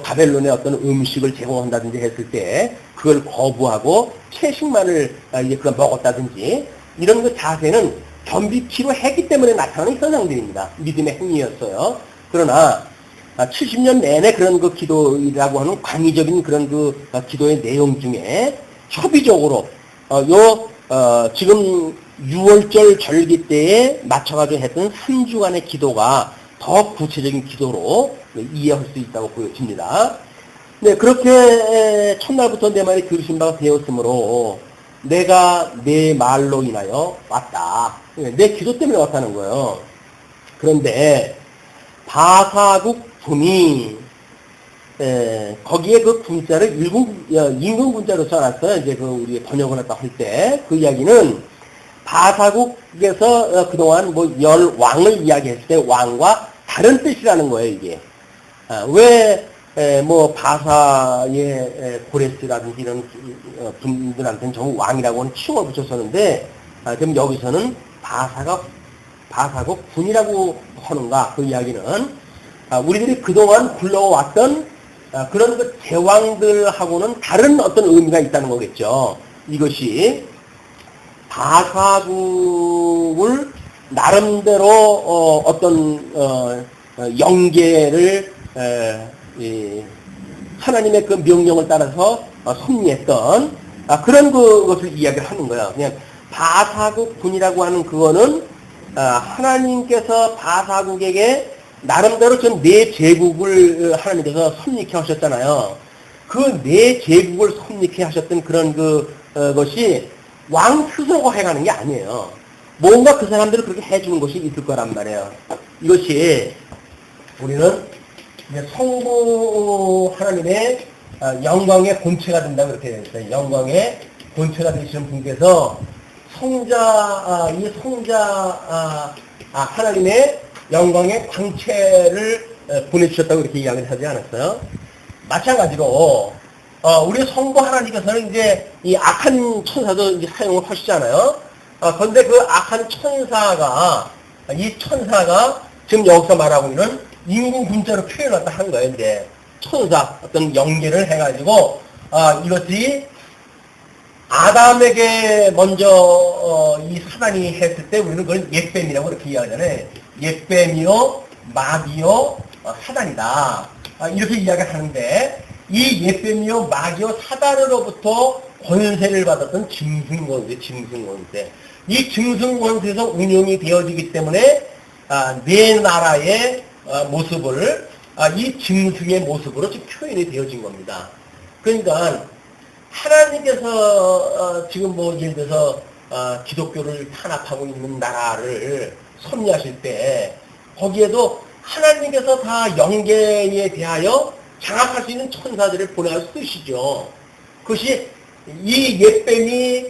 바벨론의 어떤 음식을 제공한다든지 했을 때 그걸 거부하고 채식만을 이제 그걸 먹었다든지 이런 그 자세는 겸비키로 했기 때문에 나타나는 현상들입니다. 믿음의 행위였어요. 그러나 70년 내내 그런 그 기도라고 하는 광의적인 그런 그 기도의 내용 중에 협의적으로 지금 6월절 절기 때에 맞춰가지고 했던 3주간의 기도가 더 구체적인 기도로 이해할 수 있다고 보여집니다. 네, 그렇게 첫날부터 내 말이 들으신 바가 되었으므로 내가 내 말로 인하여 왔다. 내 기도 때문에 왔다는 거예요. 그런데 바사국 분이 거기에 그 군자를 임금 군자로 써놨어요. 이제 우리 번역을 했다 할 때 그 이야기는 바사국에서 그동안 열 왕을 이야기했을 때 왕과 다른 뜻이라는 거예요, 이게. 왜 바사의 고레스라든지 이런 분들한테는 전부 왕이라고는 칭을 붙였었는데, 그럼 여기서는 바사국 군이라고 하는가, 그 이야기는, 우리들이 그동안 굴러왔던 그런 그 제왕들하고는 다른 어떤 의미가 있다는 거겠죠. 이것이 바사국을 나름대로 어떤 영계를 하나님의 그 명령을 따라서 섭리했던 그런 것을 이야기를 하는 거예요. 그냥 바사국 군이라고 하는 그거는 하나님께서 바사국에게 나름대로 전 네 제국을 하나님께서 섭리케 하셨잖아요. 그 네 제국을 섭리케 하셨던 그런 것이 왕 스스로가 해가는 게 아니에요. 뭔가 그 사람들을 그렇게 해주는 것이 있을 거란 말이에요. 이것이 우리는 이제 성부 하나님의 영광의 본체가 된다고 이렇게 되어 있어요. 영광의 본체가 되시는 분께서 이 성자 하나님의 영광의 광채를 보내주셨다고 이렇게 이야기를 하지 않았어요? 마찬가지로 우리 성부 하나님께서는 이제 이 악한 천사도 이제 사용을 하시잖아요. 그런데 그 악한 천사가 지금 여기서 말하고 있는 임금 군자로 표현했다 한 거예요. 이제 천사 어떤 연계를 해가지고 이것이 아담에게 먼저 이 사단이 했을 때 우리는 그걸 옛뱀이라고 이렇게 이야기하잖아요. 옛뱀이요, 마귀요, 사단이다. 이렇게 이야기하는데 이 옛뱀이요, 마귀요, 사단으로부터 권세를 받았던 짐승권세. 이 짐승권세에서 운영이 되어지기 때문에 네 나라의 모습을 이 짐승의 모습으로 지금 표현이 되어진 겁니다. 그러니까 하나님께서 지금 뭐 예를 들어서 기독교를 탄압하고 있는 나라를 섭리하실 때 거기에도 하나님께서 다 영계에 대하여 장악할 수 있는 천사들을 보내서 쓰시죠. 그것이 이 옛뱀이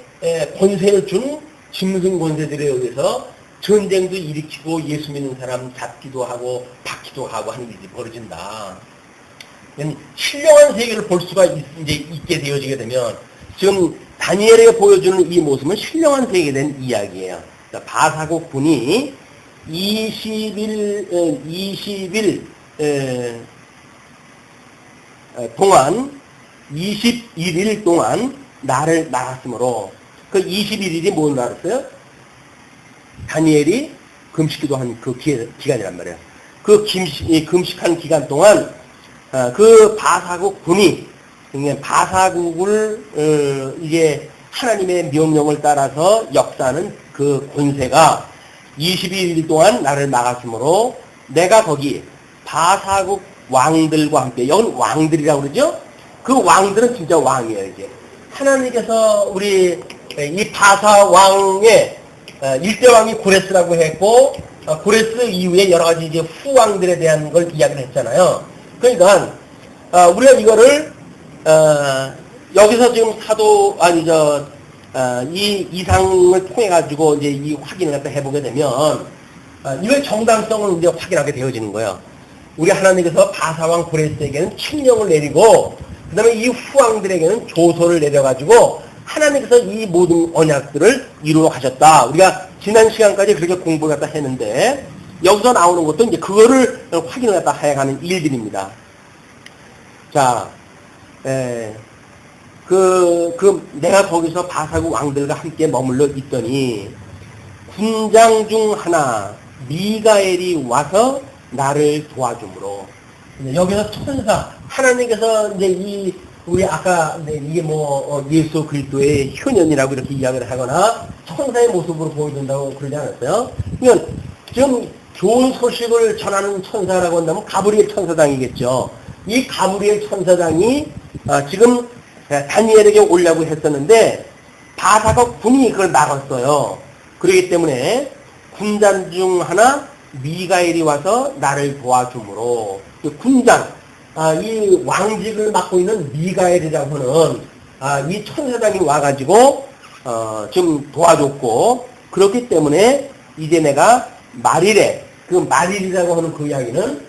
권세를 준 짐승 권세들에 의해서 전쟁도 일으키고 예수 믿는 사람 잡기도 하고 받기도 하고 하는 일이 벌어진다. 신령한 세계를 볼 수가 이제 있게 되어지게 되면 지금 다니엘에게 보여주는 이 모습은 신령한 세계에 대한 이야기예요. 바사국 군이 20일 동안 21일 동안 나를 나갔으므로 그 21일이 뭔 날이었어요? 다니엘이 금식기도 한 그 기간이란 말이에요. 그 금식한 기간 동안 그 바사국 군이 그냥 바사국을 이제 하나님의 명령을 따라서 역사하는 그 권세가 21일 동안 나를 막았으므로 내가 거기 바사국 왕들과 함께, 여기는 왕들이라고 그러죠? 그 왕들은 진짜 왕이에요, 이제. 하나님께서 우리 이 바사 왕의 일대 왕이 고레스라고 했고, 고레스 이후에 여러 가지 이제 후왕들에 대한 걸 이야기를 했잖아요. 그러니까 우리가 이거를 여기서 지금 이 이상을 통해 가지고 이제 이 확인을 갖다 해보게 되면 이걸 정당성을 이제 확인하게 되어지는 거예요. 우리 하나님께서 바사왕 고레스에게는 칙령을 내리고 그다음에 이 후왕들에게는 조서를 내려가지고 하나님께서 이 모든 언약들을 이루어 가셨다. 우리가 지난 시간까지 그렇게 공부를 갖다 했는데 여기서 나오는 것도 이제 그거를 확인을 갖다 해가는 일들입니다. 자, 내가 거기서 바사국 왕들과 함께 머물러 있더니 군장 중 하나 미가엘이 와서 나를 도와줌으로. 여기서 천사, 하나님께서 이제 우리 아까 이게 예수 그리스도의 효년이라고 이렇게 이야기를 하거나 천사의 모습으로 보여준다고 그러지 않았어요? 그러니까 지금 좋은 소식을 전하는 천사라고 한다면 가브리엘 천사장이겠죠. 이 가브리엘 천사장이 지금 다니엘에게 오려고 했었는데 바사국 군이 그걸 막았어요. 그렇기 때문에 군장 중 하나 미가엘이 와서 나를 도와줌으로 군장, 이 왕직을 맡고 있는 미가엘이라고 하는 이 천사장이 와가지고 좀 도와줬고, 그렇기 때문에 이제 내가 말일에, 그 말일이라고 하는 그 이야기는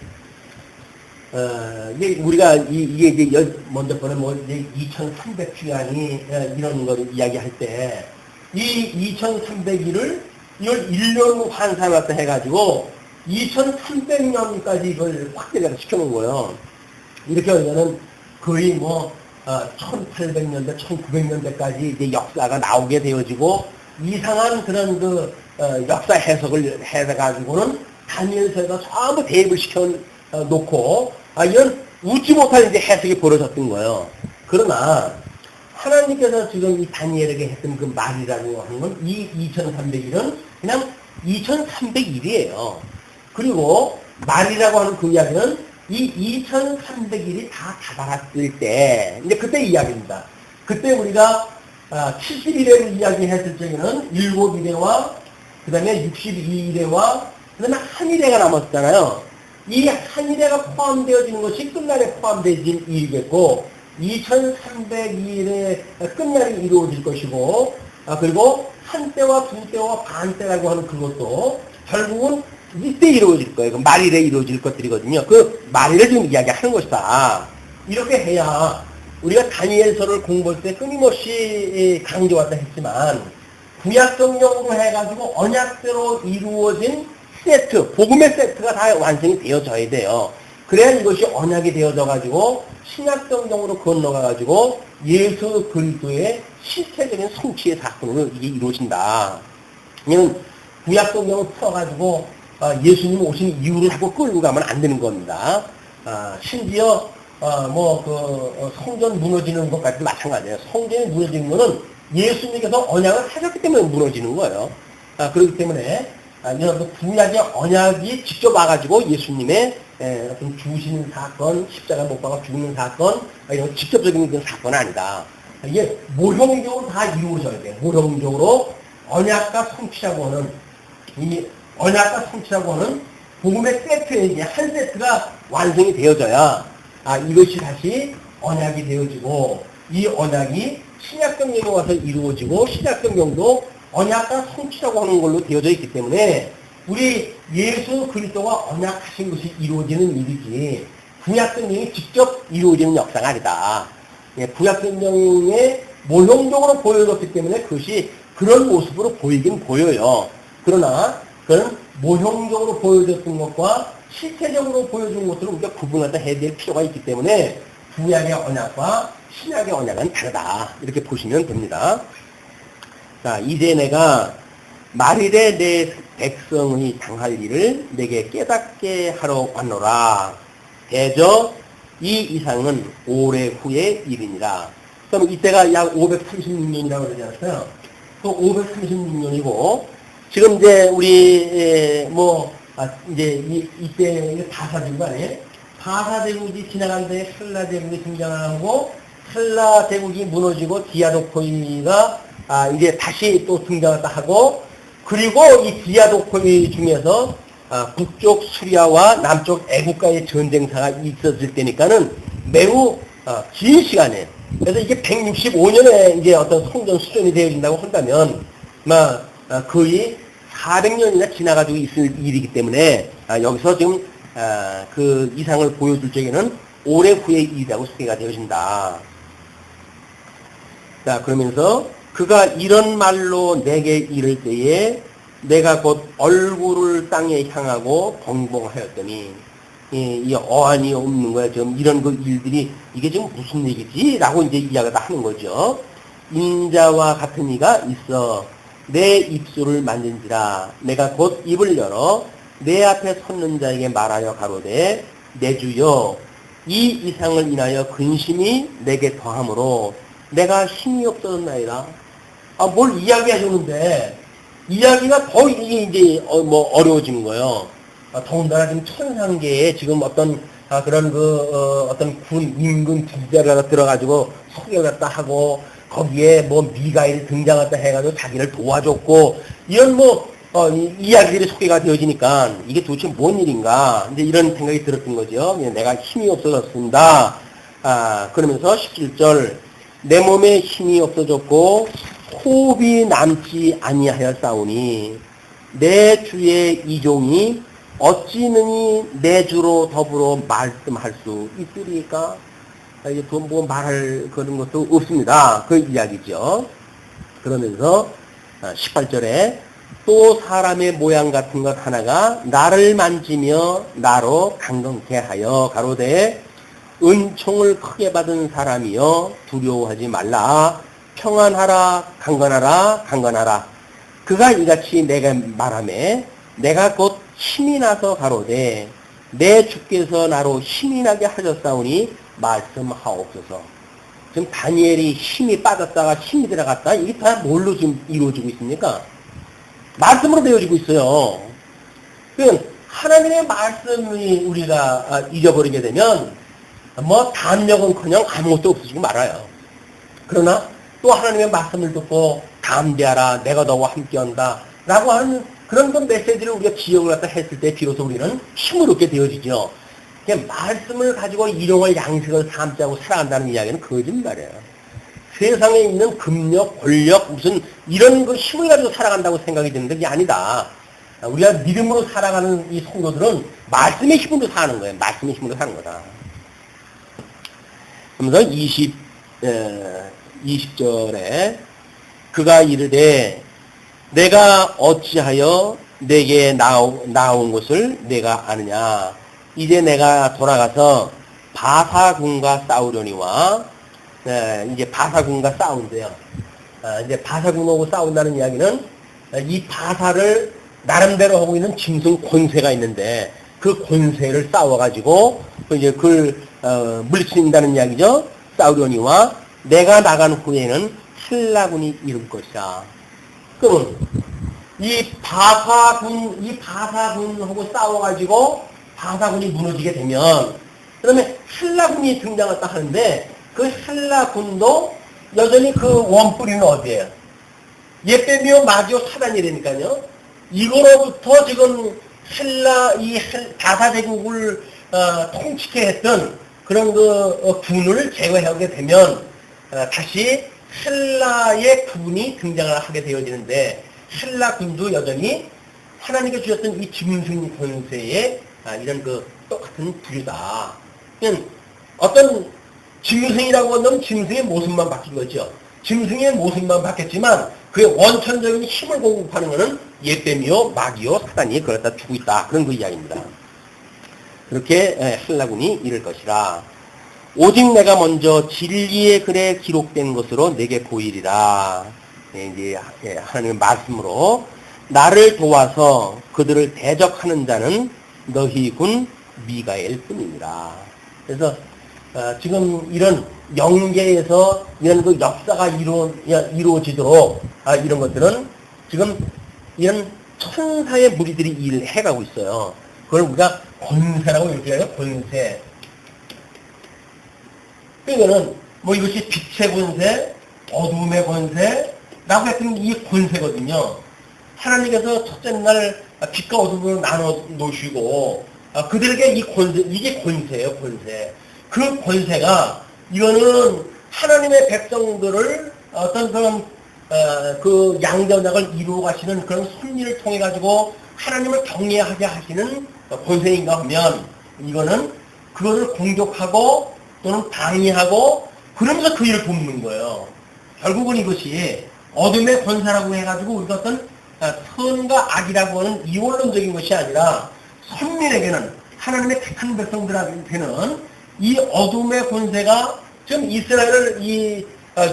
이게 우리가 이게 이제 먼저 번에 이제 2300시간이 이런 걸 이야기할 때 이 2300일을 이걸 1년 환산해서 해가지고 2300년까지 이걸 확대를 시켜놓은 거예요. 이렇게 하면은 거의 1800년대, 1900년대까지 이제 역사가 나오게 되어지고 이상한 그런 그 역사 해석을 해가지고는 다니엘서에다 전부 대입을 시켜 놓고 이런 웃지 못할 이제 해석이 벌어졌던 거예요. 그러나 하나님께서 지금 이 다니엘에게 했던 그 말이라고 하는 건 이 2300일은 그냥 2300일이에요. 그리고 말이라고 하는 그 이야기는 이 2300일이 다 다다랐을 때, 이제 그때 이야기입니다. 그때 우리가 70일을 이야기했을 적에는 7일에와 그 다음에 62일에와 그 다음에 한일에가 남았잖아요. 이 한일에가 포함되어지는 것이 끝날에 포함되어진 일이겠고 2300일의 끝날이 이루어질 것이고, 그리고 한때와 두때와 반때라고 하는 그것도 결국은 이때 이루어질 거예요. 그 말일에 이루어질 것들이거든요. 그 말일을 지금 이야기하는 것이다. 이렇게 해야 우리가 다니엘서를 공부할 때 끊임없이 강조하다 했지만 구약성경으로 해가지고 언약대로 이루어진 세트, 복음의 세트가 다 완성이 되어져야 돼요. 그래야 이것이 언약이 되어져 가지고 신약성경으로 건너가 가지고 예수 그리스도의 실체적인 성취의 사건으로 이게 이루어진다. 왜냐면 구약성경을 풀어가지고 예수님 오신 이유를 하고 끌고 가면 안 되는 겁니다. 심지어 성전 무너지는 것까지도 마찬가지예요. 성전이 무너지는 것은 예수님께서 언약을 하셨기 때문에 무너지는 거예요. 그렇기 때문에 이런 구약의 언약이 직접 와가지고 예수님의 어떤 죽으시는 사건, 십자가 못 박아 죽는 사건, 이런 직접적인 그런 사건은 아니다. 이게 모형적으로 다 이루어져야 돼요. 모형적으로 언약과 성취라고 하는 이 언약과 성취라고 하는 복음의 세트에 이제 한 세트가 완성이 되어져야 이것이 다시 언약이 되어지고 이 언약이 신약성경에 와서 이루어지고 신약성경도 언약과 성취라고 하는 걸로 되어져 있기 때문에 우리 예수 그리스도가 언약하신 것이 이루어지는 일이지 구약성경이 직접 이루어지는 역사가 아니다. 구약성경에 모형적으로 보여졌기 때문에 그것이 그런 모습으로 보이긴 보여요. 그러나 그건 모형적으로 보여졌던 것과 실체적으로 보여준 것들을 우리가 구분하다 해야 될 필요가 있기 때문에 구약의 언약과 신약의 언약은 다르다. 이렇게 보시면 됩니다. 자, 이제 내가 말일에 내 백성이 당할 일을 내게 깨닫게 하러 왔노라. 대저 이 이상은 오래 후의 일이니라. 그럼 이때가 약 536년이라고 그러지 않았어요? 또 536년이고 지금 이제 우리 이제 이때 바사제국 아니에요? 바사제국이 지나간 데에 신라제국이 등장하고 신라제국이 무너지고 디아도코이가 이제 다시 또 등장을 하고 그리고 이 디아도코이 중에서 북쪽 수리아와 남쪽 애국과의 전쟁사가 있었을 때니까는 매우 긴 시간에 그래서 이게 165년에 이제 어떤 성전 수전이 되어진다고 한다면 거의 400년이나 지나가지고 있을 일이기 때문에 여기서 지금 그 이상을 보여줄 적에는 오래 후의 일이라고 소개가 되어진다. 자, 그러면서 그가 이런 말로 내게 이를 때에 내가 곧 얼굴을 땅에 향하고 번봉하였더니 이 어안이 없는 거야. 지금 이런 그 일들이 이게 지금 무슨 얘기지? 라고 이제 이야기를 하는 거죠. 인자와 같은 이가 있어 내 입술을 만진지라 내가 곧 입을 열어 내 앞에 섰는 자에게 말하여 가로되 내 주여 이 이상을 인하여 근심이 내게 더함으로 내가 힘이 없어졌나이다. 뭘 이야기하셨는데 이야기가 더 이제 어려워지는 거예요. 더군다나 지금 천상계에 지금 어떤 그런 어떤 군 임금 부자가 들어가지고 소개를 갖다 하고 거기에 미가일이 등장했다 해가지고 자기를 도와줬고 이런 이야기들이 소개가 되어지니까 이게 도대체 뭔 일인가 이제 이런 생각이 들었던 거죠. 내가 힘이 없어졌습니다. 그러면서 17절 내 몸에 힘이 없어졌고 호흡이 남지 아니하였사오니 내 주의 이종이 어찌 능히 내 주로 더불어 말씀할 수 있으리까? 이제 말할 그런 것도 없습니다. 그 이야기죠. 그러면서 18절에 또 사람의 모양 같은 것 하나가 나를 만지며 나로 강건케 하여 가로되 은총을 크게 받은 사람이여 두려워하지 말라. 평안하라 강건하라 강건하라. 그가 이같이 내가 말하매 내가 곧 힘이 나서 가로되 내 주께서 나로 힘이 나게 하셨사오니 말씀하옵소서. 지금 다니엘이 힘이 빠졌다가 힘이 들어갔다. 이게 다 뭘로 지금 이루어지고 있습니까? 말씀으로 되어지고 있어요. 그러니까 하나님의 말씀이 우리가 잊어버리게 되면 담력은커녕 아무것도 없어지고 말아요. 그러나 또 하나님의 말씀을 듣고 담대하라 내가 너와 함께한다 라고 하는 그런 메시지를 우리가 기억을 갖다 했을 때 비로소 우리는 힘을 얻게 되어지죠. 말씀을 가지고 일용할 양식을 삼자고 살아간다는 이야기는 거짓말이에요. 세상에 있는 금력, 권력, 무슨 이런 그 힘을 가지고 살아간다고 생각이 드는데 그게 아니다. 우리가 믿음으로 살아가는 이 성도들은 말씀의 힘으로 사는 거예요. 말씀의 힘으로 사는 거다. 그러면서 20절에 그가 이르되 내가 어찌하여 내게 나온 것을 내가 아느냐. 이제 내가 돌아가서 바사군과 싸우려니와 이제 바사군과 싸운대요. 이제 바사군하고 싸운다는 이야기는 이 바사를 나름대로 하고 있는 짐승 권세가 있는데 그 권세를 싸워가지고 이제 그걸 물리친다는 이야기죠. 싸우려니와 내가 나간 후에는 한라군이 이룰 것이다. 그러면 이 바사군하고 싸워가지고 바사군이 무너지게 되면 그러면 한라군이 등장했다 하는데 그 한라군도 여전히 그 원뿌리는 어디예요? 예배미오 마기오 사단이라니까요. 이거로부터 지금 바사 제국을 통치케 했던 그런 그 군을 제거하게 되면 다시 헬라의 군이 등장을 하게 되어지는데 헬라 군도 여전히 하나님께 주셨던 이 짐승 권세의 이런 그 똑같은 부류다. 그냥 어떤 짐승이라고 한다면 짐승의 모습만 바뀐 거죠. 짐승의 모습만 바뀌었지만 그의 원천적인 힘을 공급하는 것은 예배미요 마귀요 사단이 그렇다 두고 있다. 그런 그 이야기입니다. 그렇게 헬라군이 이를 것이라. 오직 내가 먼저 진리의 글에 기록된 것으로 내게 보이리라. 이제 하나님의 말씀으로 나를 도와서 그들을 대적하는 자는 너희 군 미가엘 뿐이니라. 그래서 지금 이런 영계에서 이런 그 역사가 이루어지도록 이런 것들은 지금 이런 천사의 무리들이 일을 해가고 있어요. 그걸 우리가 권세라고 이렇게 해요. 권세. 그러니까는 뭐 이것이 빛의 권세, 어둠의 권세라고 했던 이 권세거든요. 하나님께서 첫째 날 빛과 어둠을 나눠 놓으시고 그들에게 이 권세, 이게 권세예요. 권세. 그 권세가 이거는 하나님의 백성들을 어떤 그런 그 양전약을 이루어 가시는 그런 섭리를 통해 가지고 하나님을 경외하게 하시는 권세인가 하면 이거는 그것을 공격하고 또는 방해하고 그러면서 그 일을 돕는 거예요. 결국은 이것이 어둠의 권세라고 해가지고 우리가 어떤 선과 악이라고 하는 이원론적인 것이 아니라 선민에게는 하나님의 택한 백성들한테는 이 어둠의 권세가 지금 이스라엘을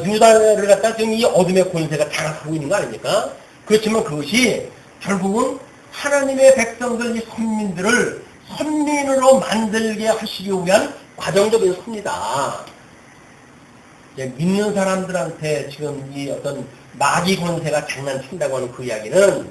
유다를 갖다 지금 이 어둠의 권세가 장악하고 있는 거 아닙니까? 그렇지만 그것이 결국은 하나님의 백성들 이 선민들을 선민으로 만들게 하시기 위한 과정적인 섭니다. 믿는 사람들한테 지금 이 어떤 마귀 권세가 장난친다고 하는 그 이야기는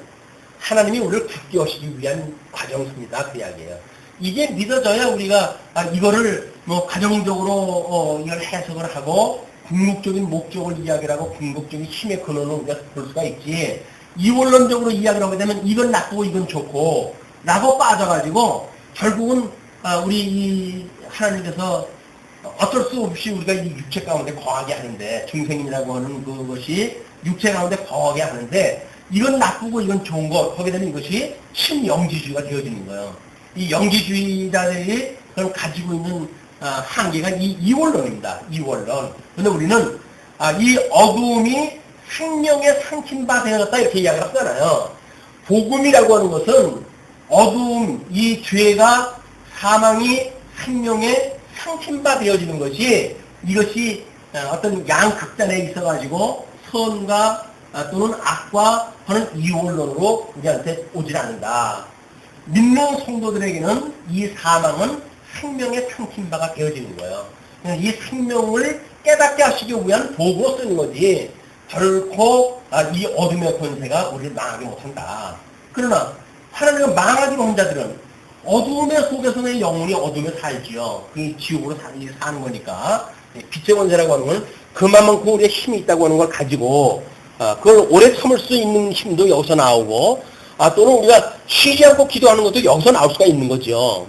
하나님이 우리를 굳게 하시기 위한 과정입니다. 그 이야기예요. 이게 믿어져야 우리가 이거를 뭐 가정적으로 이걸 해석을 하고 궁극적인 목적을 이야기를 하고 궁극적인 힘의 근원을 우리가 볼 수가 있지. 이원론적으로 이야기를 하게 되면 이건 나쁘고 이건 좋고 라고 빠져가지고 결국은 우리 이 하나님께서 어쩔 수 없이 우리가 이 육체 가운데 거하게 하는데 중생이라고 하는 그것이 육체 가운데 거하게 하는데 이건 나쁘고 이건 좋은 거 거기에 되면 이것이 신영지주의가 되어지는 거예요. 이 영지주의자들이 그걸 가지고 있는 한계가 이 이원론입니다. 이원론. 근데 우리는 이 어둠이 생명의 상침바 되어졌다 이렇게 이야기를 하잖아요. 복음이라고 하는 것은 어둠, 이 죄가 사망이 생명의 상침바 되어지는 것이 이것이 어떤 양극단에 있어가지고 선과 또는 악과 하는 이원론으로 우리한테 오질 않는다. 믿는 성도들에게는 이 사망은 생명의 상침바가 되어지는 거예요. 이 생명을 깨닫게 하시기 위한 도구로 쓰는 거지 결코 이 어둠의 권세가 우리를 망하게 못한다. 그러나 하나님은 망하기로 한 자들은 어둠의 속에서는 영혼이 어둠에 살지요. 그 지옥으로 사는 거니까. 빛의 권세라고 하는 건 그만큼 우리의 힘이 있다고 하는 걸 가지고 그걸 오래 참을 수 있는 힘도 여기서 나오고 또는 우리가 쉬지 않고 기도하는 것도 여기서 나올 수가 있는 거죠.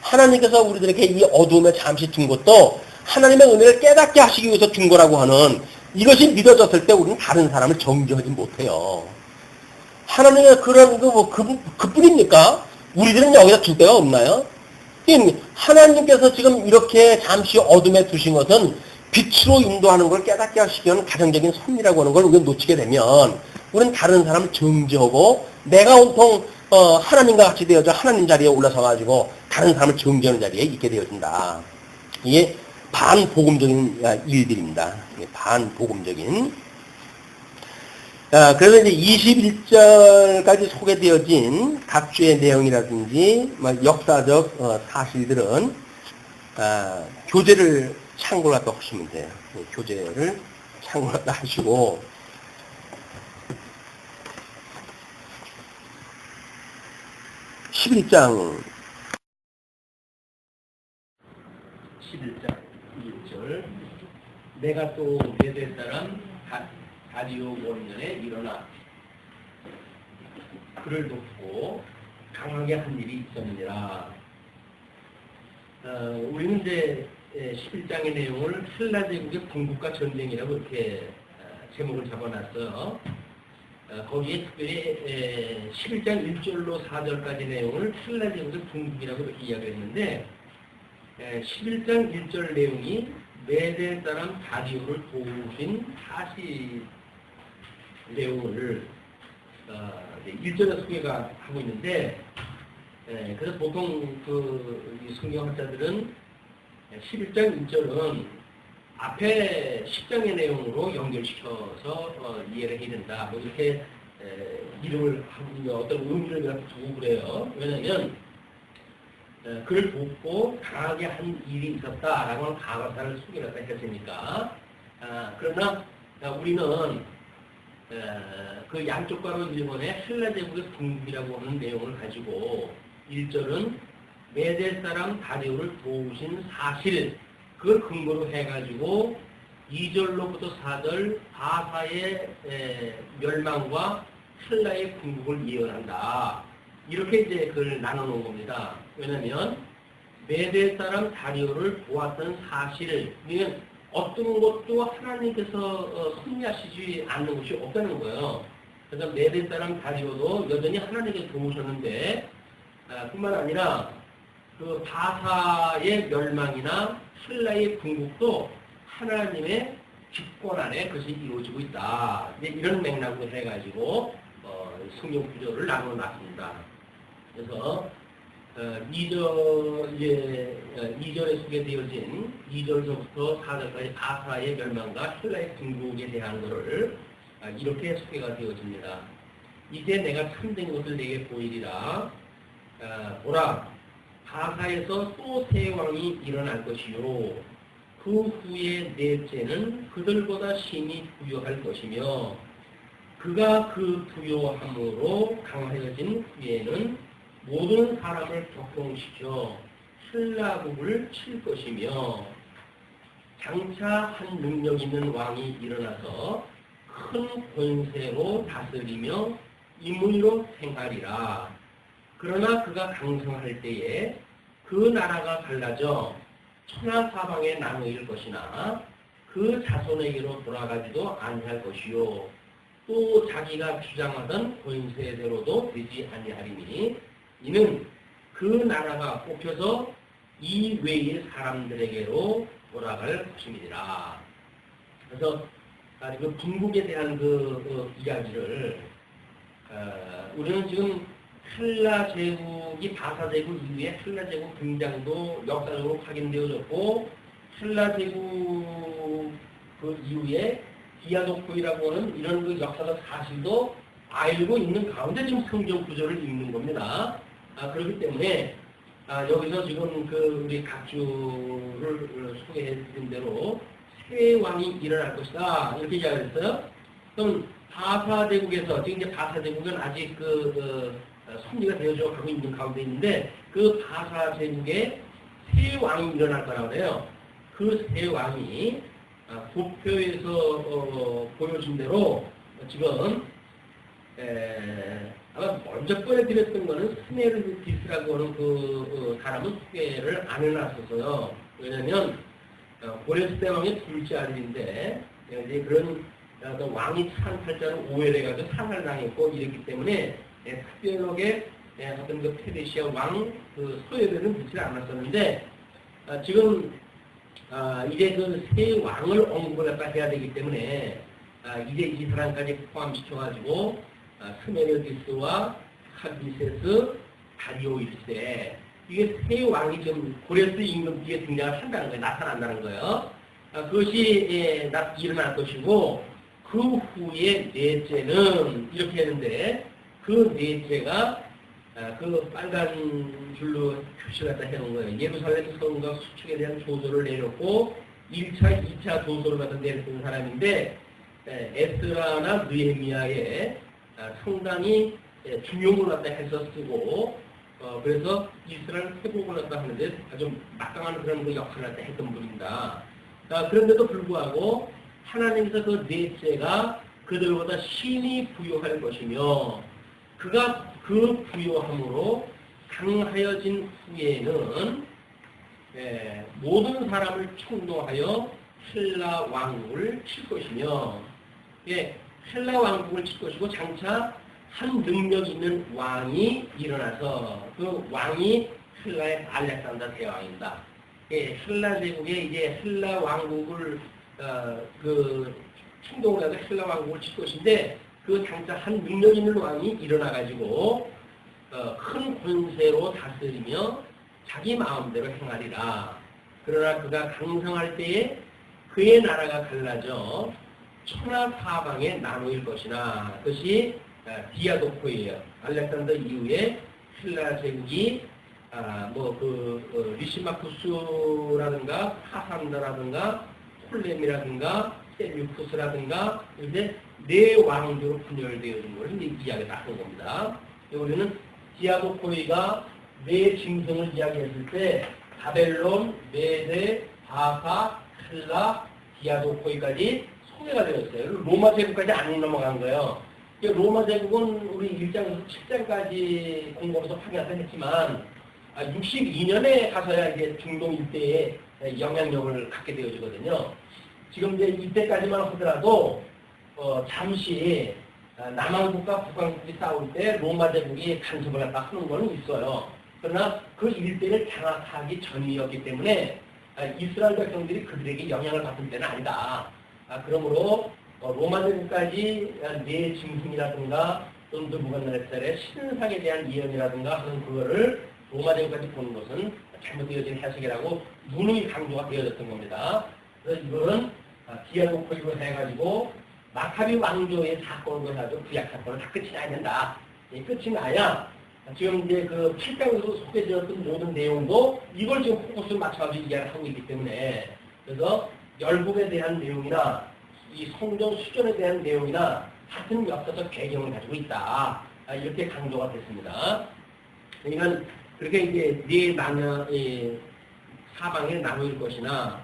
하나님께서 우리들에게 이 어둠에 잠시 둔 것도 하나님의 은혜를 깨닫게 하시기 위해서 준 거라고 하는 이것이 믿어졌을 때 우리는 다른 사람을 정죄하지 못해요. 하나님의 그런 그뿐입니까? 우리들은 여기다 둘 데가 없나요? 하나님께서 지금 이렇게 잠시 어둠에 두신 것은 빛으로 인도하는 걸 깨닫게 하시기 위한 가정적인 섭리라고 하는 걸 우리가 놓치게 되면 우리는 다른 사람을 정죄하고 내가 온통 하나님과 같이 되어져 하나님 자리에 올라서 가지고 다른 사람을 정죄하는 자리에 있게 되어진다. 이게 반복음적인 일들입니다. 반복음적인. 그래서 이제 21절까지 소개되어진 각 주의 내용이라든지 역사적 사실들은 교재를 참고를 갖다 하시면 돼요. 교재를 참고를 갖다 하시고 11장 1절 내가 또 메대 사람 다리오 원년에 일어나 그를 돕고 강하게 한 일이 있었느니라. 우리는 이제 11장의 내용을 헬라 제국의 군국과 전쟁이라고 이렇게 제목을 잡아놨어요. 거기에 특별히 11장 1절로 4절까지 내용을 헬라 제국의 군국이라고 이렇게 이야기했는데 11장 1절 내용이 메대 사람 다리오를 도우신 사실 내용을 1절에 소개가 하고 있는데 그래서 보통 그 성경학자들은 11장 1절은 앞에 10장의 내용으로 연결시켜서 이해를 해야 된다. 뭐 이렇게 이름을 하고 어떤 의미를 두고 그래요. 왜냐하면 그를 돕고 강하게 한 일이 있었다라고 하는 가가사를 소개를 했으니까. 그러나 우리는 그 양쪽과로 일본의 헬라 제국의 군국이라고 하는 내용을 가지고 1절은 메대 사람 다리오를 도우신 사실 그걸 근거로 해가지고 2절로부터 4절 바사의 멸망과 헬라의 군국을 예언한다. 이렇게 이제 그걸 나눠놓은 겁니다. 왜냐하면 메대 사람 다리오를 도왔던 사실을 그러니까 어떤 것도 하나님께서 승리하시지 않는 것이 없다는 거예요. 그래서 메대 사람 다리오도 여전히 하나님께 도우셨는데 뿐만 아니라 그 바사의 멸망이나 헬라의 군국도 하나님의 집권 안에 그것이 이루어지고 있다. 이런 맥락으로 해가지고 성경 구조를 나눠놨습니다. 그래서 2절에 소개되어진 2절서부터 4절까지 바사의 멸망과 헬라의 군국에 대한 것을 이렇게 소개가 되어집니다. 이제 내가 참된 것을 내게 보이리라. 보라, 바사에서 또 새 왕이 일어날 것이요. 그 후에 넷째는 그들보다 심히 부요할 것이며 그가 그 부요함으로 강하여진 후에는 모든 사람을 격동시켜 신라국을 칠 것이며 장차 한 능력 있는 왕이 일어나서 큰 권세로 다스리며 인문으로 행하리라. 그러나 그가 강성할 때에 그 나라가 갈라져 천하사방에 나누일 것이나 그 자손에게로 돌아가지도 아니할 것이요. 또 자기가 주장하던 권세대로도 되지 아니하리니 이는 그 나라가 뽑혀서 이 외의 사람들에게로 돌아갈 것입니다. 그래서 그 중국에 대한 그 이야기를 우리는 지금 헬라 제국이 바사 제국 이후에 헬라 제국 등장도 역사적으로 확인되어졌고 헬라 제국 그 이후에 디아도코이라고 하는 이런 그 역사적 사실도 알고 있는 가운데 지금 성경 구조를 읽는 겁니다. 그렇기 때문에 여기서 지금 그 우리 각주를 소개해드린 대로 새 왕이 일어날 것이다 이렇게 이야기했어요. 그럼 바사 제국에서 지금 이제 바사 제국은 아직 성리가 되어져 가고 있는 가운데 있는데 그 바사 제국에 새 왕이 일어날 거라고 그래요. 그 새 왕이 도표에서 보여준 대로 지금 아마 먼저 꺼내드렸던 거는 스메르디스라고 하는 그 사람은 소개를 안 해놨었어요. 왜냐면 고레스 대왕의 둘째 아들인데 이제 그런 왕이 찬탈자로 오해해가지고 사살을 당했고 이랬기 때문에 특별하게 어떤 그 페르시아 왕 그 소외되는 붙이지 않았었는데 지금 이제 그 새 왕을 언급을 갖다 해야 되기 때문에 이제 이 사람까지 포함시켜가지고 스메르디스와 카비세스, 다리오 1세 이게 세 왕이 좀 고레스 임금 뒤에 등장을 한다는 거예요. 나타난다는 거예요. 그것이 일어날 것이고 그 후에 넷째는 이렇게 했는데 그 넷째가 그 빨간 줄로 표시를 갖다 해놓은 거예요. 예루살렘 성과 수축에 대한 조서를 내렸고 1차, 2차 조서를 갖다 내렸던 사람인데 에스라나 느헤미야의 상당히 중용을 갖다 해서 쓰고 그래서 이스라엘 회복을 갖다 하는데 아주 막강한 그런 그 역할을 갖다 했던 분입니다. 그런데도 불구하고 하나님께서 그 넷째가 그들보다 신이 부여할 것이며 그가 그 부여함으로 강하여진 후에는 모든 사람을 총동하여 헬라 왕국을 칠 것이며 헬라 왕국을 칠 것이고 장차 한 능력 있는 왕이 일어나서 그 왕이 헬라의 알렉산더 대왕입니다. 헬라 제국에 이제 헬라 왕국을 충동을 해서 헬라 왕국을 칠 것인데 그 장차 한 능력 있는 왕이 일어나가지고 큰 권세로 다스리며 자기 마음대로 행하리라. 그러나 그가 강성할 때에 그의 나라가 갈라져 천하사방에 나누일 것이나 그것이 디아도코예요. 알렉산더 이후에 헬라 제국이 리시마쿠스라든가 파산다라든가 폴렘이라든가 셀유쿠스라든가 이제 네 왕조로 분열되어진 것을 이야기를 하는 겁니다. 우리는 디아도코이가 네 짐승을 이야기했을 때 바벨론, 메데, 바사, 헬라, 디아도코이까지 소개가 되었어요. 로마 제국까지 안 넘어간 거예요. 로마 제국은 우리 1장에서 7장까지 공부해서 확인하다 했지만 62년에 가서야 이제 중동 일대에 영향력을 갖게 되어지거든요. 지금 이제 이때까지만 하더라도 잠시 남한국과 북한국이 싸울 때 로마 제국이 간섭을 갖다 하는 건 있어요. 그러나 그 일대를 장악하기 전이었기 때문에 이스라엘 백성들이 그들에게 영향을 받을 때는 아니다. 그러므로 로마 제국까지 네 짐승이라든가 또는 무간네살의 신상에 대한 예언이라든가 하는 그거를 로마 제국까지 보는 것은 잘못되어진 해석이라고 누누이 강조가 되어졌던 겁니다. 그래서 이거는 디아도코이로 해가지고 마카비 왕조의 사건을 가지고 구약 사건을 다 끝이 나야 된다. 끝이 나야 지금 이제 그 7장에서 소개되었던 모든 내용도 이걸 지금 포커스를 맞춰가지고 이야기를 하고 있기 때문에 그래서 열국에 대한 내용이나 이 성전 수전에 대한 내용이나 같은 역사적 배경을 가지고 있다. 이렇게 강조가 됐습니다. 그러니까 그렇게 이제 네 사방에 나누일 것이나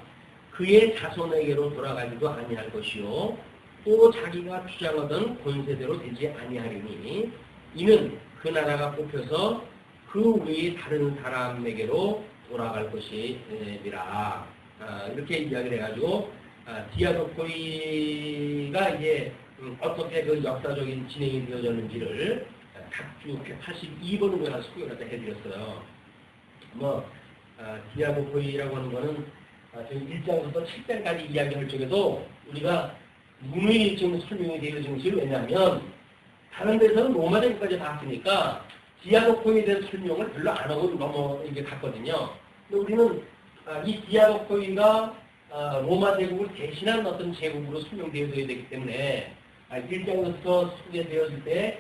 그의 자손에게로 돌아가지도 아니할 것이요 또 자기가 주장하던 권세대로 되지 아니하리니 이는 그 나라가 뽑혀서 그 외에 다른 사람에게로 돌아갈 것이니라. 이렇게 이야기를 해가지고 디아도코이가 이제 어떻게 그 역사적인 진행이 되어졌는지를 각주 182번을 가서 소개를 해드렸어요. 디아도코이라고 하는 거는 지금 1장부터 7장까지 이야기할 적에도 우리가 누누이 지금 설명이 되어진 것이 왜냐하면 다른 데서는 로마 제국까지 봤으니까 디아도코이에 대한 설명을 별로 안 하고 이게 갔거든요. 근데 우리는 이 디아도코이가 로마 제국을 대신한 어떤 제국으로 설명되어야 되기 때문에 1장부터 소개되었을 때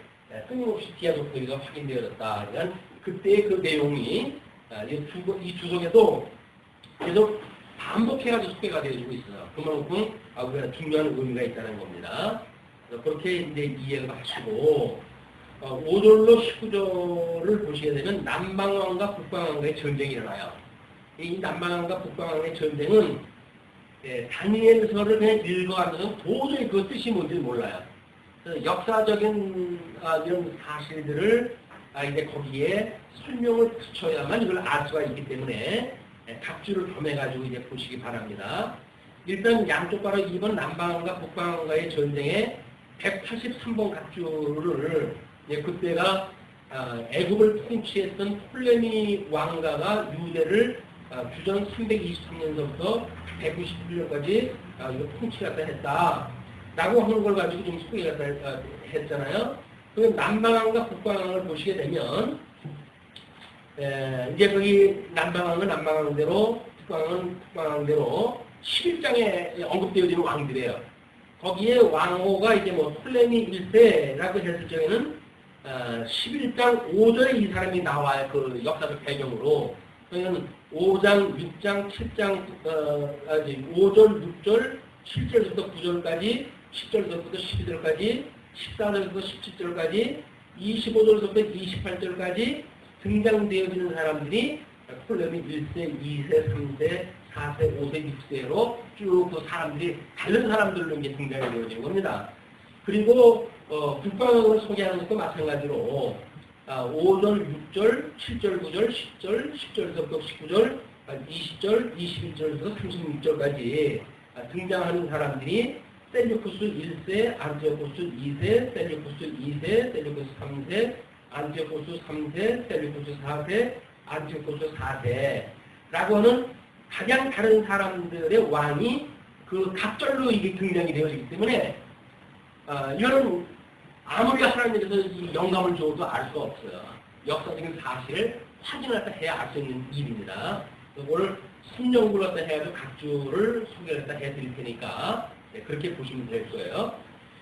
끊임없이 디아도코이가 확인되어졌다. 그러니까 그때의 그 내용이 이 주석에도 계속 반복해가지고 소개가 되어지고 있어요. 그만큼 우리가 중요한 의미가 있다는 겁니다. 그렇게 이제 이해를 하시고 5절로 19절을 보시게 되면 남방왕과 북방왕과의 전쟁이 일어나요. 이 남방왕과 북방왕의 전쟁은 다니엘서를 그냥 읽어가면서 도저히 그 뜻이 뭔지 몰라요. 그래서 역사적인 이런 사실들을 이제 거기에 설명을 붙여야만 이걸 알 수가 있기 때문에 각주를 겸해가지고 이제 보시기 바랍니다. 일단 양쪽 바로 2번 남방왕과 북방왕과의 전쟁에 183번 각주를 그때가 애굽을 통치했던 톨레미 왕가가 유대를 주전 323년서부터 191년까지 통치를 했다. 라고 하는 걸 가지고 좀 소개를 했잖아요. 그 남방왕과 북방왕을 보시게 되면 이제 거기 남방왕은 남방왕대로, 북방왕은 북방왕대로 11장에 언급되어지는 왕들이에요. 거기에 왕호가 이제 뭐 톨레미 1세라고 했을 적에는 11장 5절에 이 사람이 나와요. 그 역사적 배경으로. 그러면 5장, 6장, 7장, 5절, 6절, 7절부터 9절까지, 10절부터 12절까지, 14절부터 17절까지, 25절부터 28절까지 등장되어지는 사람들이 톨레미 1세, 2세, 3세, 4세, 5세, 6세로 쭉 그 사람들이 다른 사람들로 이제 등장이 되어지는 겁니다. 그리고 북방을 소개하는 것도 마찬가지로 5절, 6절, 7절, 9절, 10절, 10절부터 19절, 20절, 21절부터 36절까지 등장하는 사람들이 셀류쿠스 1세, 안티오코스 2세, 셀류쿠스 2세, 셀류쿠스 3세, 안티오코스 3세, 셀류쿠스 4세, 안티오코스 4세라고 하는 가장 다른 사람들의 왕이 그 각절로 이게 등장이 되어지기 때문에 이거는 아무리 하나님께서 영감을 줘도 알 수 없어요. 역사적인 사실을 확인을 해야 알 수 있는 일입니다. 오늘 성령으로 해야도 각주를 소개를 해드릴 테니까 그렇게 보시면 될 거예요.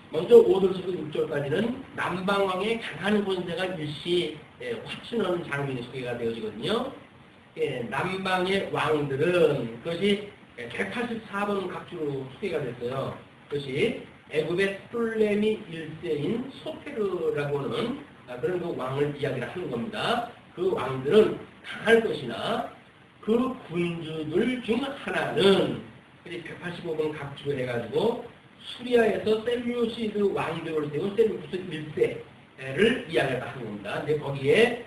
먼저 5절부터 6절까지는 남방왕의 강한 권세가 일시 확신하는 장면이 소개가 되어지거든요. 남방의 왕들은 그것이 184번 각주로 소개가 됐어요. 그것이 애굽의 톨레미 1세인 소페르라고 하는 그런 그 왕을 이야기를 하는 겁니다. 그 왕들은 강할 것이나 그 군주들 중 하나는 185번 각주를 해가지고 수리아에서 셀류시드 왕족을 세운 셀류쿠스 1세를 이야기를 하는 겁니다. 근데 거기에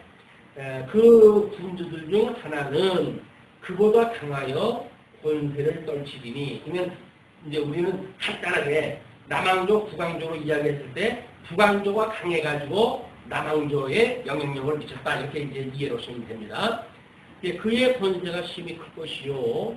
그 군주들 중 하나는 그보다 강하여 권세를 떨치리니, 그러면 이제 우리는 간단하게 남왕조, 북왕조로 이야기했을 때 북왕조가 강해가지고 남왕조에 영향력을 미쳤다 이렇게 이제 이해를 하시면 됩니다. 그의 권세가 심히 클 것이요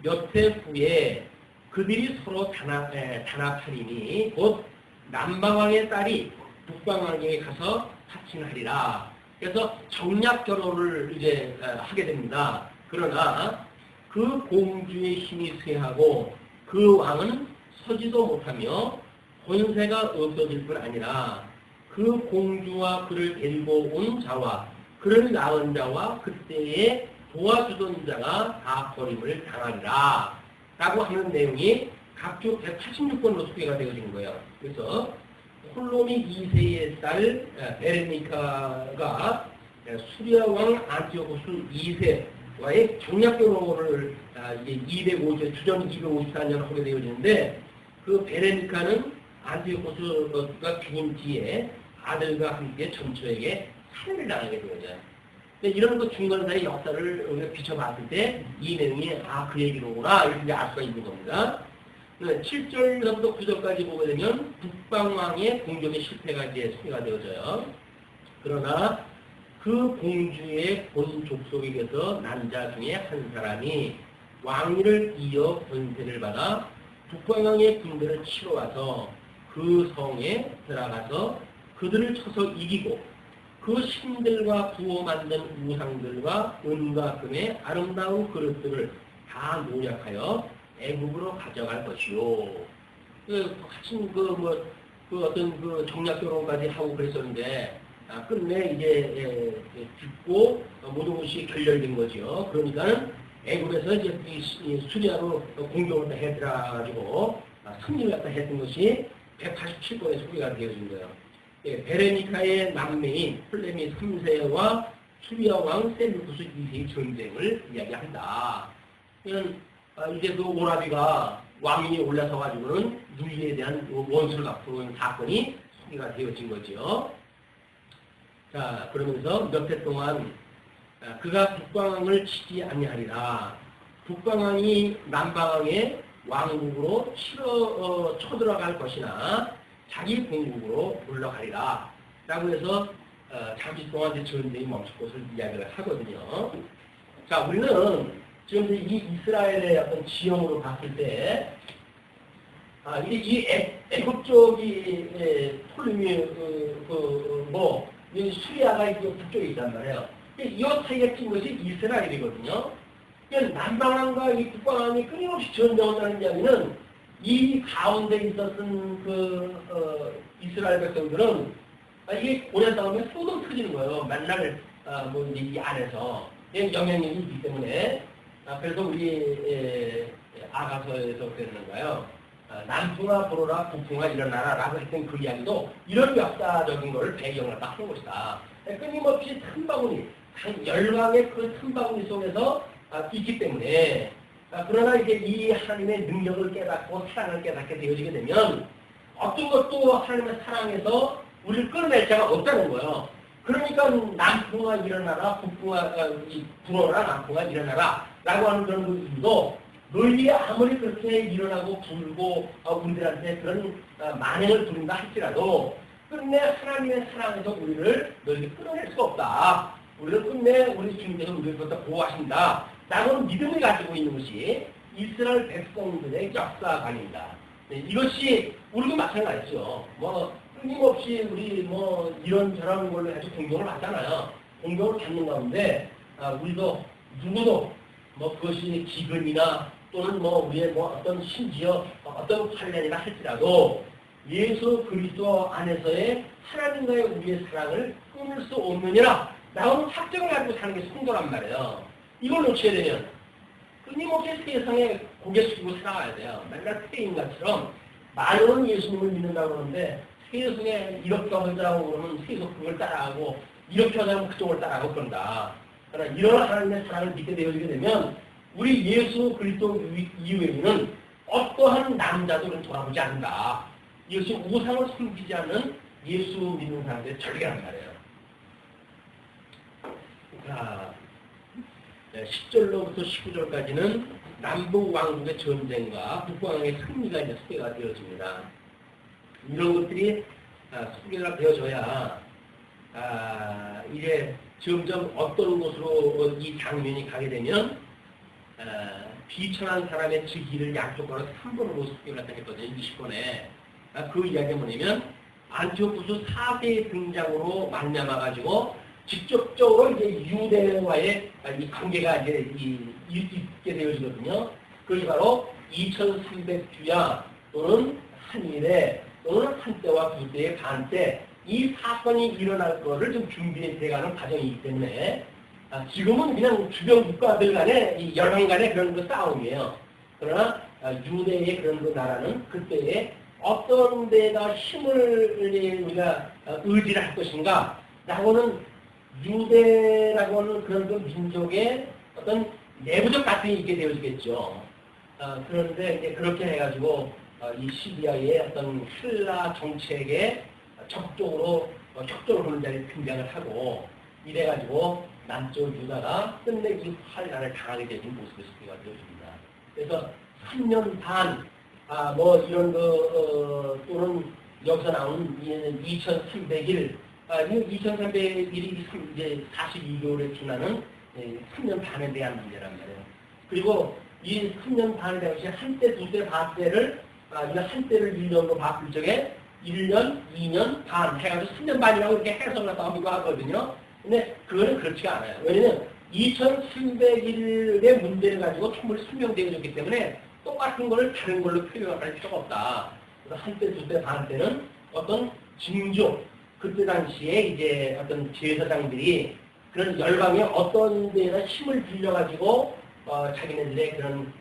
몇 해 후에 그들이 서로 단합하리니 곧 남방왕의 딸이 북방왕에게 가서 하친하리라. 그래서 정략 결혼을 이제 하게 됩니다. 그러나 그 공주의 힘이 쇠하고 그 왕은 서지도 못하며 권세가 없어질 뿐 아니라 그 공주와 그를 데리고 온 자와 그를 낳은 자와 그때에 도와주던 자가 다 버림을 당하리라 라고 하는 내용이 각주 186번으로 소개가 되어진 거예요. 그래서 홀로미 2세의 딸 베레니카가 수리아 왕 안티오코스 2세와의 정략 결혼을 250, 주전 254년을 하게 되어지는데 그 베레니카는 안티오코스가 죽은 뒤에 아들과 함께 전처에게 살해를 당하게 되어져요. 이런 그 중간사의 역사를 우리가 비춰봤을 때 이 내용이 그 얘기로구나 이렇게 알 수가 있는 겁니다. 7절부터 9절까지 보게 되면 북방왕의 공격의 실패가 이제 소개가 되어져요. 그러나 그 공주의 본 족속에게서 난 자 중에 한 사람이 왕위를 이어 권세를 받아 북방왕의 군대를 치러 와서 그 성에 들어가서 그들을 쳐서 이기고 그 신들과 부어 만든 우상들과 은과 금의 아름다운 그릇들을 다 노력하여 애국으로 가져갈 것이요. 어떤 그 정략 결혼까지 하고 그랬었는데 끝내 이제 죽고 모든 것이 결렬된 거죠. 그러니까는 애국에서 이제 수리아로 공격을 해들어가지고 승리를 갖다 했던 것이 187번의 소개가 되어진 거예요. 베레니카의 남매인 톨레미 3세와 수리아 왕 셀류쿠스 2세의 전쟁을 이야기한다. 이제 그 오라비가 왕위에 올라서 가지고는 누이에 대한 원수를 갚는 사건이 소개가 되어진 거죠. 자, 그러면서 몇 해 동안 그가 북방왕을 치지 아니하리라. 북방왕이 남방왕의 왕국으로 쳐들어갈 것이나 자기 공국으로 물러가리라. 라고 해서 잠시 동안 전쟁이 멈출 것을 이야기를 하거든요. 자, 우리는 지금 이 이스라엘의 어떤 지형으로 봤을 때, 이 애굽 쪽이 톨레미, 수리아가 이쪽 북쪽에 있단 말이에요. 이 사이에 낀 것이 이스라엘이거든요. 남방왕과 이 북방왕이 끊임없이 전쟁한다는 이야기는 이 가운데 있었던 이스라엘 백성들은 이게 오랜 다음에 쏟아 터지는 거예요. 맨날 이제 이 안에서 영향력이 있기 때문에 그래서 우리 아가서에서 그랬는가요? 남풍아 불어라 북풍아 일어나라 라고 했던 그 이야기도 이런 역사적인 걸 배경으로 딱 하는 것이다. 끊임없이 틈바구니, 열방의 그 틈바구니 속에서 있기 때문에 그러나 이제 이 하나님의 능력을 깨닫고 사랑을 깨닫게 되어지게 되면 어떤 것도 하나님의 사랑에서 우리를 끌어낼 자가 없다는 거예요. 그러니까 남풍아 일어나라 북풍아 불어라 남풍아 일어나라 라고 하는 그런 것들도 너희들이 아무리 그렇게 일어나고 불고 우리들한테 그런 만행을 부린다 할지라도 끝내 하나님의 사랑에서 우리를 너희들이 끌어낼 수가 없다. 우리를 끝내 우리 주님께서 우리를 그렇다 보호하신다. 라는 믿음을 가지고 있는 것이 이스라엘 백성들의 역사관입니다. 이것이 우리도 마찬가지죠. 끊임없이 우리 이런저런 걸로 아주 공경을 받잖아요. 공경을 받는 가운데 우리도 누구도 그것이 기근이나 또는 우리의 어떤 심지어 어떤 환난이나 할지라도 예수 그리스도 안에서의 하나님과의 우리의 사랑을 끊을 수 없느니라 라는 확정을 가지고 사는 게 성도란 말이에요. 이걸 놓치게 되면 끊임없이 세상에 고개 숙이고 살아가야 돼요. 맨날 폐인같처럼 많은 예수님을 믿는다고 그러는데 세상에 이렇게 하자고 그러면 세속 그걸 따라하고 이렇게 하자면 그쪽을 따라하고 그런다. 그러나 이런 하나님의 사랑을 믿게 되어지게 되면 우리 예수 그리스도 이외에는 어떠한 남자도 돌아보지 않는다. 이것이 우상을 섬기지 않는 예수 믿는 사람들의 절개란 말이에요. 자, 10절로부터 19절까지는 남북 왕국의 전쟁과 북왕의 승리가 이제 소개가 되어집니다. 이런 것들이 소개가 되어져야 이제 점점 어떤 곳으로 이 장면이 가게 되면 비천한 사람의 즉위를 양쪽으로 3번으로 소개를 했거든요. 20번에. 그 이야기가 뭐냐면 안티오쿠스 4세의 등장으로 말미암아가지고 직접적으로 이제 유대와의 이 관계가 이제 있게 되어지거든요. 그것이 바로 2300주야 또는 한일에 또는 한때와 두때의 반때 이 사건이 일어날 거를 좀 준비해가는 과정이기 때문에 지금은 그냥 주변 국가들 간의 이 열방 간의 그런 그 싸움이에요. 그러나 유대의 그런 그 나라는 그때에 어떤 데다 힘을 우리가 의지를 할 것인가 라고는 유대라고 하는 그런 그 민족의 어떤 내부적 갈등이 있게 되어지겠죠. 그런데 이제 그렇게 해가지고 이 시리아의 어떤 헬라 정책에 적극적으로 혁조를 하는 자리에 등장을 하고 이래가지고 남쪽 유다가 끝내 이 환란을 당하게 되는 모습이 소개가 되어집니다. 그래서 3년 반, 이런 또는 여기서 나온 2300일, 2300일이 이제 42개월에 지나는 3년 반에 대한 문제란 말이에요. 그리고 이 3년 반에 대한 것이 한때, 두때, 반때를, 한때를 1년으로 바꿀 적에 1년, 2년, 반 해가지고 3년 반이라고 이렇게 해석을 하고 하거든요. 근데 그거는 그렇지가 않아요. 왜냐면 2300일의 문제를 가지고 충분히 설명되어졌기 때문에 똑같은 거를 다른 걸로 표현할 필요가 없다. 그래서 한때, 두때, 반때는 어떤 징조, 그때 당시에 이제 어떤 제사장들이 그런 열방에 어떤 데에다 힘을 빌려가지고 자기네들의 그런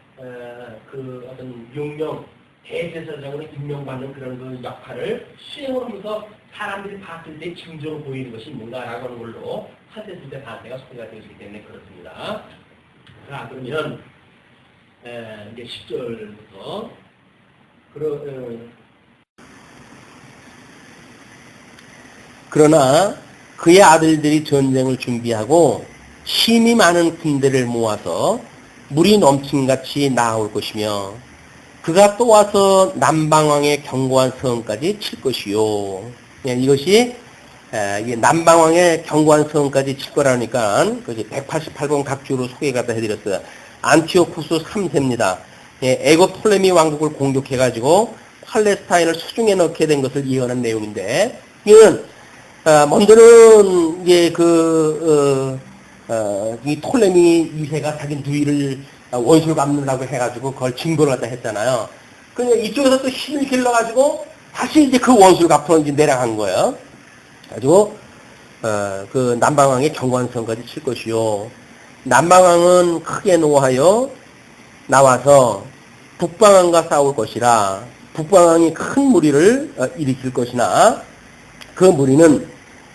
그 어떤 용령, 대제사장으로 임명받는 그런 그 역할을 수행을 하면서 사람들이 봤을 때 징조로 보이는 것이 뭔가라고 하는 걸로 한때, 두때, 반때가 소개가 되었기 때문에 그렇습니다. 자, 그러면 이제 10절부터 그러나 그의 아들들이 전쟁을 준비하고 힘이 많은 군대를 모아서 물이 넘침같이 나아올 것이며 그가 또 와서 남방왕의 견고한 성까지 칠 것이요. 이것이 이게 남방왕의 견고한 성까지 칠 거라니까 그것이 188권 각주로 소개가 해드렸어요. 안티오쿠스 3세입니다. 애굽 톨레미 왕국을 공격해가지고 팔레스타인을 수중에 넣게 된 것을 이해하는 내용인데 이는 먼저는 이제 이 톨레미 2세가 자기 누이를 원수를 갚는다고 해가지고 그걸 징벌을 갖다 했잖아요. 그냥 이쪽에서 또 힘을 길러가지고 다시 이제 그 원수를 갚으러 이제 내려간 거예요. 가지고 그 남방왕의 경관선까지 칠 것이요. 남방왕은 크게 노하여 나와서 북방왕과 싸울 것이라. 북방왕이 큰 무리를 일으킬 것이나 그 무리는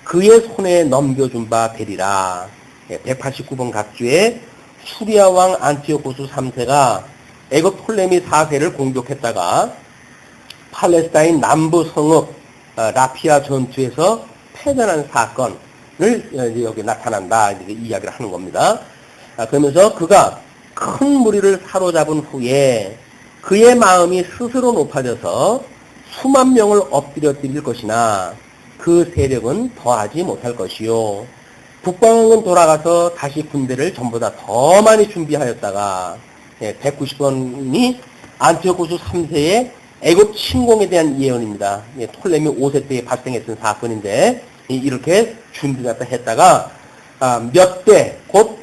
그의 손에 넘겨준 바 되리라. 189번 각주에 수리아 왕 안티오코스 3세가 애굽 톨레미 4세를 공격했다가 팔레스타인 남부 성읍 라피아 전투에서 패전한 사건을 여기 나타난다. 이렇게 이야기를 하는 겁니다. 그러면서 그가 큰 무리를 사로잡은 후에 그의 마음이 스스로 높아져서 수만 명을 엎드려 드릴 것이나 그 세력은 더하지 못할 것이요. 북방은 돌아가서 다시 군대를 전보다 더 많이 준비하였다가 190번이 안티오코스 3세의 애굽 침공에 대한 예언입니다. 톨레미 5세 때에 발생했던 사건인데 이렇게 준비를 했다가 몇 대, 곧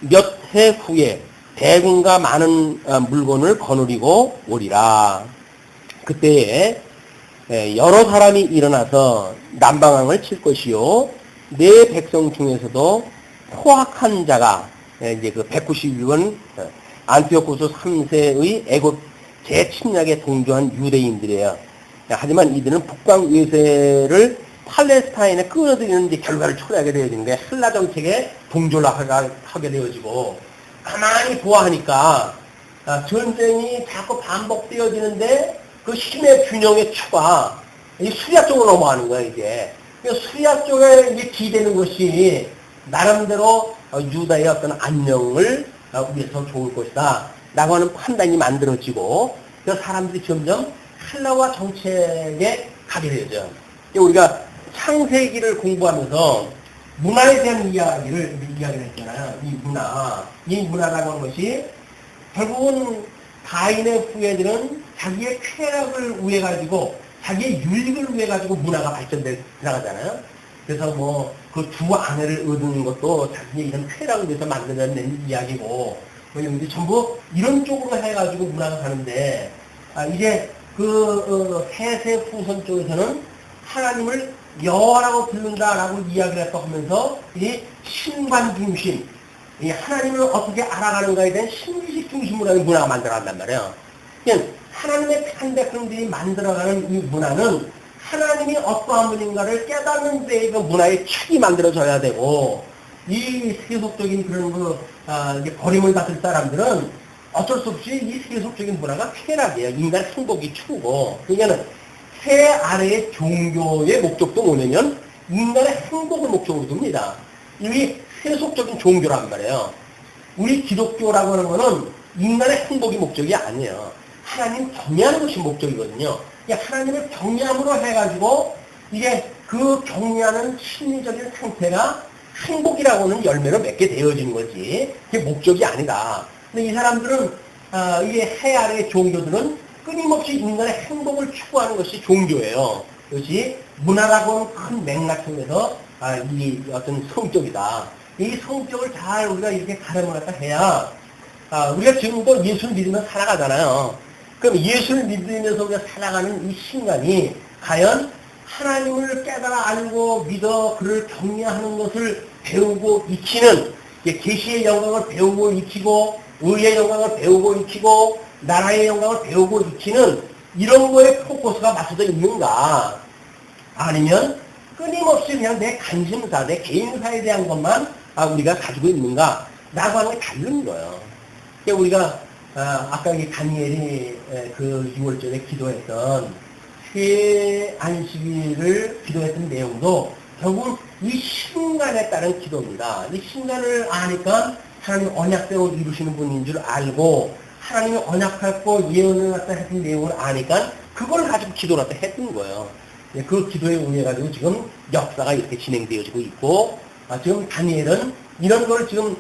몇 해 후에 대군과 많은 물건을 거느리고 오리라. 그때에 여러 사람이 일어나서 남방왕을 칠 것이요. 내 백성 중에서도 포악한 자가 이제 그 191번 안티오코스 3세의 애굽 재침략에 동조한 유대인들이에요. 하지만 이들은 북방 외세를 팔레스타인에 끌어들이는 이제 결과를 초래하게 되어지는 게 헬라 정책에 동조를 하게 되어지고 가만히 보아하니까 전쟁이 자꾸 반복되어지는데 그 힘의 균형의 추가 이 수리아 쪽으로 넘어가는 거예요. 이제 수리아 쪽에 이제 기대는 것이 나름대로 유다의 어떤 안녕을 위해서 좋을 것이다 라고 하는 판단이 만들어지고 그래서 사람들이 점점 헬라화 정책에 가게 되죠. 우리가 창세기를 공부하면서 문화에 대한 이야기를 했잖아요. 이 문화라고 하는 것이 결국은 가인의 후예들은 자기의 쾌락을 위해 가지고 자기의 유익을 위해 가지고 문화가 들어가잖아요. 그래서 뭐 그 두 아내를 얻는 것도 자기의 이런 쾌락을 위해서 만들어낸 이야기고 뭐 이런 전부 이런 쪽으로 해가지고 문화가 가는데 이제 그 세세 후손 쪽에서는 하나님을 여호와라고 부른다라고 이야기를 했고 하면서 이 신관 중심, 이 하나님을 어떻게 알아가는가에 대한 신기식 중심으로 하는 문화가 만들어간단 말이에요. 그냥 하나님의 택한 백성들이 만들어가는 이 문화는 하나님이 어떠한 분인가를 깨닫는 데에 그 문화의 축이 만들어져야 되고 이 세속적인 그런 이제 버림을 받을 사람들은 어쩔 수 없이 이 세속적인 문화가 쾌락이에요. 인간 행복이 추구고 그러니까는 새 아래의 종교의 목적도 뭐냐면 인간의 행복을 목적으로 둡니다. 이게 세속적인 종교란 말이에요. 우리 기독교라고 하는 거는 인간의 행복이 목적이 아니에요. 하나님 경외하는 것이 목적이거든요. 하나님을 경외함으로 해가지고 이게 그 경외하는 심리적인 상태가 행복이라고 하는 열매를 맺게 되어지는 거지. 그게 목적이 아니다. 근데 이 사람들은 이게 해 아래의 종교들은 끊임없이 인간의 행복을 추구하는 것이 종교예요. 그것이 문화라고 하는 큰 맥락 속에서 이 어떤 성격이다. 이 성격을 잘 우리가 이렇게 가름을 갖다 해야 우리가 지금도 예수를 믿으면서 살아가잖아요. 그럼 예수를 믿으면서 우리가 살아가는 이 순간이 과연 하나님을 깨달아 알고 믿어 그를 경외하는 것을 배우고 익히는 계시의 영광을 배우고 익히고 의의 영광을 배우고 익히고 나라의 영광을 배우고 익히는 이런 거에 포커스가 맞춰져 있는가 아니면 끊임없이 그냥 내 관심사, 내 개인사에 대한 것만 우리가 가지고 있는가 라고 하는 게 다른 거예요. 그러니까 우리가 아까 이 다니엘이 그 6월절에 기도했던 새 안식일을 기도했던 내용도 결국 이 신간에 따른 기도입니다. 이 신간을 아니까 하나님 언약대로 이루시는 분인 줄 알고 하나님이 언약하고 예언을 갖다 했던 내용을 아니까 그걸 가지고 기도를 갖다 했던 거예요. 그 기도에 의해 가지고 지금 역사가 이렇게 진행되어지고 있고 지금 다니엘은 이런 걸 지금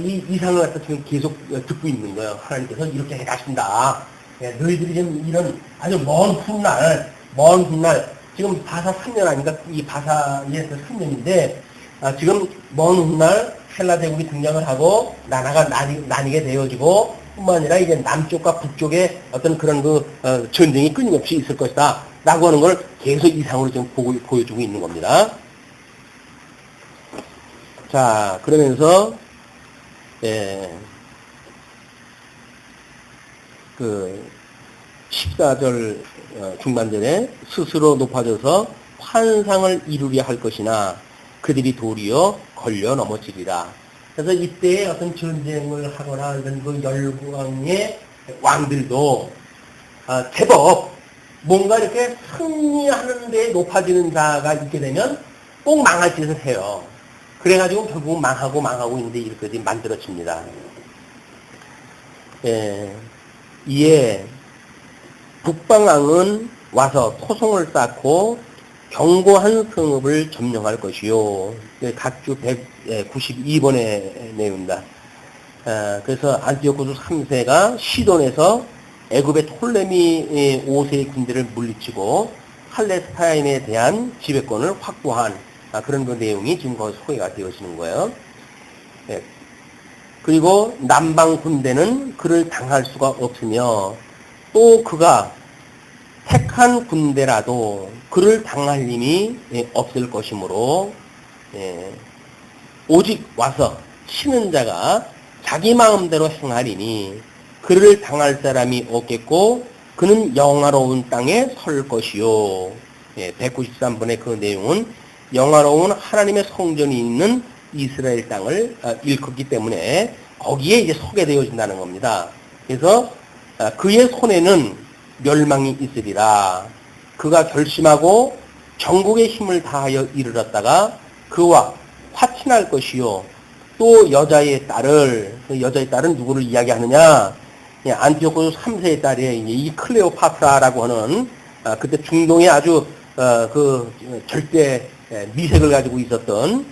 이 상을 갖다 지금 계속 듣고 있는 거예요. 하나님께서 이렇게 해가신다. 너희들이 지금 이런 아주 먼 훗날 지금 바사 3년 아닌가 이 바사에서 3년인데 지금 먼 훗날 헬라 제국이 등장을 하고 나라가 나뉘게 되어지고 뿐만 아니라 이제 남쪽과 북쪽에 어떤 그런 전쟁이 끊임없이 있을 것이다 라고 하는 걸 계속 이상으로 지금 보여주고 있는 겁니다. 자, 그러면서 그 14절 중반절에 스스로 높아져서 환상을 이루려 할 것이나 그들이 도리어 걸려 넘어지리라. 그래서 이때에 어떤 전쟁을 하거나 이런 그 열왕의 왕들도 제법 뭔가 이렇게 승리하는 데 높아지는 자가 있게 되면 꼭 망할 짓을 해요. 그래가지고 결국은 망하고 있는데 이렇게 만들어집니다. 이에 북방왕은 와서 토성을 쌓고 견고한 성읍을 점령할 것이요. 각주 192번의 내용입니다. 그래서 안티오코스 3세가 시돈에서 애굽의 톨레미 5세의 군대를 물리치고 팔레스타인에 대한 지배권을 확보한 그런 그 내용이 지금 거기 소개가 되어지는 거예요. 그리고 남방 군대는 그를 당할 수가 없으며 또 그가 택한 군대라도 그를 당할 힘이 없을 것이므로 오직 와서 치는 자가 자기 마음대로 행하리니 그를 당할 사람이 없겠고 그는 영화로운 땅에 설 것이요. 193번의 그 내용은 영화로운 하나님의 성전이 있는 이스라엘 땅을 일컫기 때문에 거기에 이제 소개되어진다는 겁니다. 그래서 그의 손에는 멸망이 있으리라. 그가 결심하고 전국의 힘을 다하여 이르렀다가 그와 화친할 것이요. 또 여자의 딸을, 그 여자의 딸은 누구를 이야기하느냐? 안티오코스 3세의 딸이 이 클레오파트라라고 하는 그때 중동에 아주 그 절대 미색을 가지고 있었던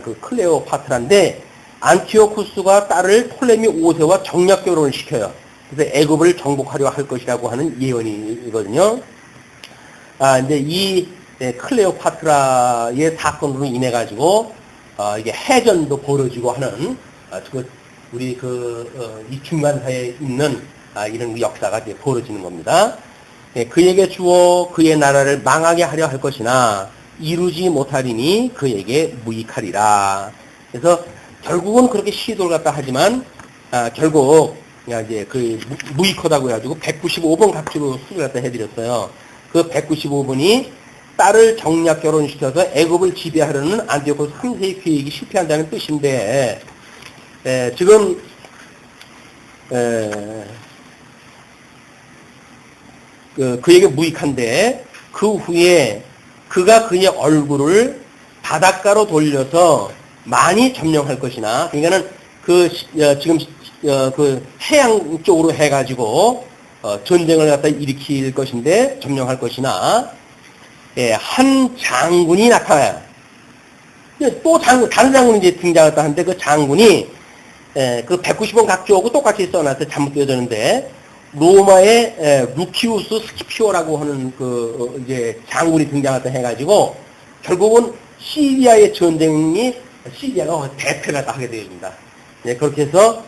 그 클레오파트라인데 안티오쿠스가 딸을 톨레미 5세와 정략 결혼을 시켜요. 그래서 애굽을 정복하려 할 것이라고 하는 예언이거든요. 근데 이 클레오파트라의 사건으로 인해 가지고 이게 해전도 벌어지고 하는 우리 이 중간사에 있는 이런 역사가 이제 벌어지는 겁니다. 그에게 주어 그의 나라를 망하게 하려 할 것이나 이루지 못하리니 그에게 무익하리라. 그래서 결국은 그렇게 시도를 갖다 하지만 결국 이제 그 무익하다고 해가지고 195번 각주로 수를 갖다 해드렸어요. 그 195번이 딸을 정략 결혼시켜서 애굽을 지배하려는 안티오코스 3세의 계획이 실패한다는 뜻인데 지금 그에게 무익한데 그 후에 그가 그의 얼굴을 바닷가로 돌려서 많이 점령할 것이나 그러니까는 지금 그 해양 쪽으로 해가지고 전쟁을 갖다 일으킬 것인데 점령할 것이나 한 장군이 나타나요. 또 다른 장군이 이제 등장했다 하는데 그 장군이 그 190번 각주하고 똑같이 써놨어요. 잘못되어졌는데 로마의 루키우스 스키피오라고 하는 이제 장군이 등장했다 해가지고 결국은 시리아의 전쟁이 시리아가 대패를 하게 되어집니다. 그렇게 해서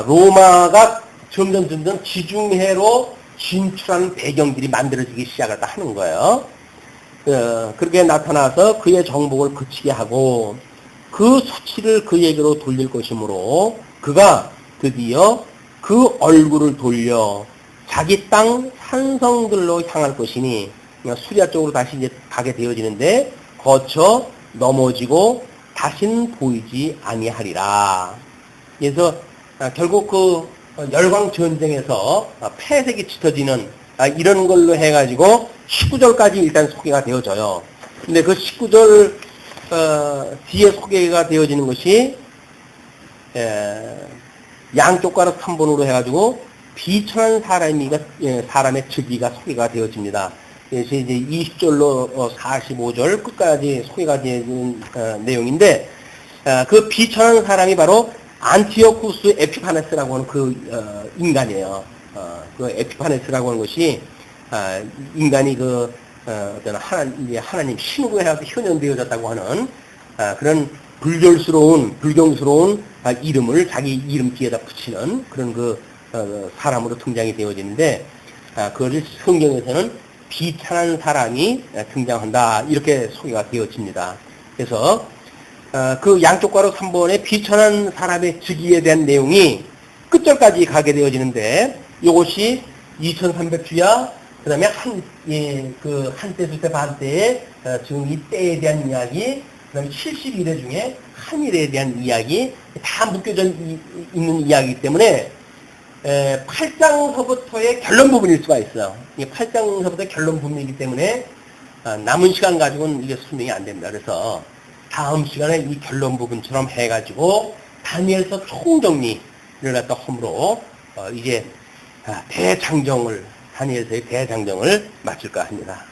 로마가 점점 지중해로 진출하는 배경들이 만들어지기 시작을 하는 거예요. 그렇게 나타나서 그의 정복을 그치게 하고 그 수치를 그에게로 돌릴 것이므로 그가 드디어 그 얼굴을 돌려 자기 땅 산성들로 향할 것이니 수리아 쪽으로 다시 이제 가게 되어지는데 거쳐 넘어지고 다신 보이지 아니하리라. 그래서 결국 그 열광 전쟁에서 폐색이 짙어지는 이런 걸로 해가지고 19절까지 일단 소개가 되어져요. 근데 그 19절 뒤에 소개가 되어지는 것이 양쪽가로 3번으로 해가지고 비천한 사람의 즉위가 소개가 되어집니다. 그래서 이제 20절로 45절 끝까지 소개가 되는 내용인데 그 비천한 사람이 바로 안티오쿠스 에피파네스라고 하는 그 인간이에요. 그 에피파네스라고 하는 것이 인간이 어떤 하나님 신으로 해서 현현되어졌다고 하는 그런 불경스러운 이름을 자기 이름 뒤에다 붙이는 그런 사람으로 등장이 되어지는데, 그것을 성경에서는 비천한 사람이 등장한다, 이렇게 소개가 되어집니다. 그래서 그 양쪽 괄호 3번의 비천한 사람의 즉위에 대한 내용이 끝절까지 가게 되어지는데, 이것이 2300주야, 그 다음에 한때, 술때, 반때의 지금 이 때에 대한 이야기, 그 다음에 71회 중에 한일에 대한 이야기, 다 묶여져 있는 이야기이기 때문에 8장서부터의 결론 부분일 수가 있어요. 이 8장서부터의 결론 부분이기 때문에 남은 시간 가지고는 이게 설명이 안 됩니다. 그래서 다음 시간에 이 결론 부분처럼 해가지고 다니엘서 총정리를 갖다 홈으로 이제 다니엘서의 대장정을 마칠까 합니다.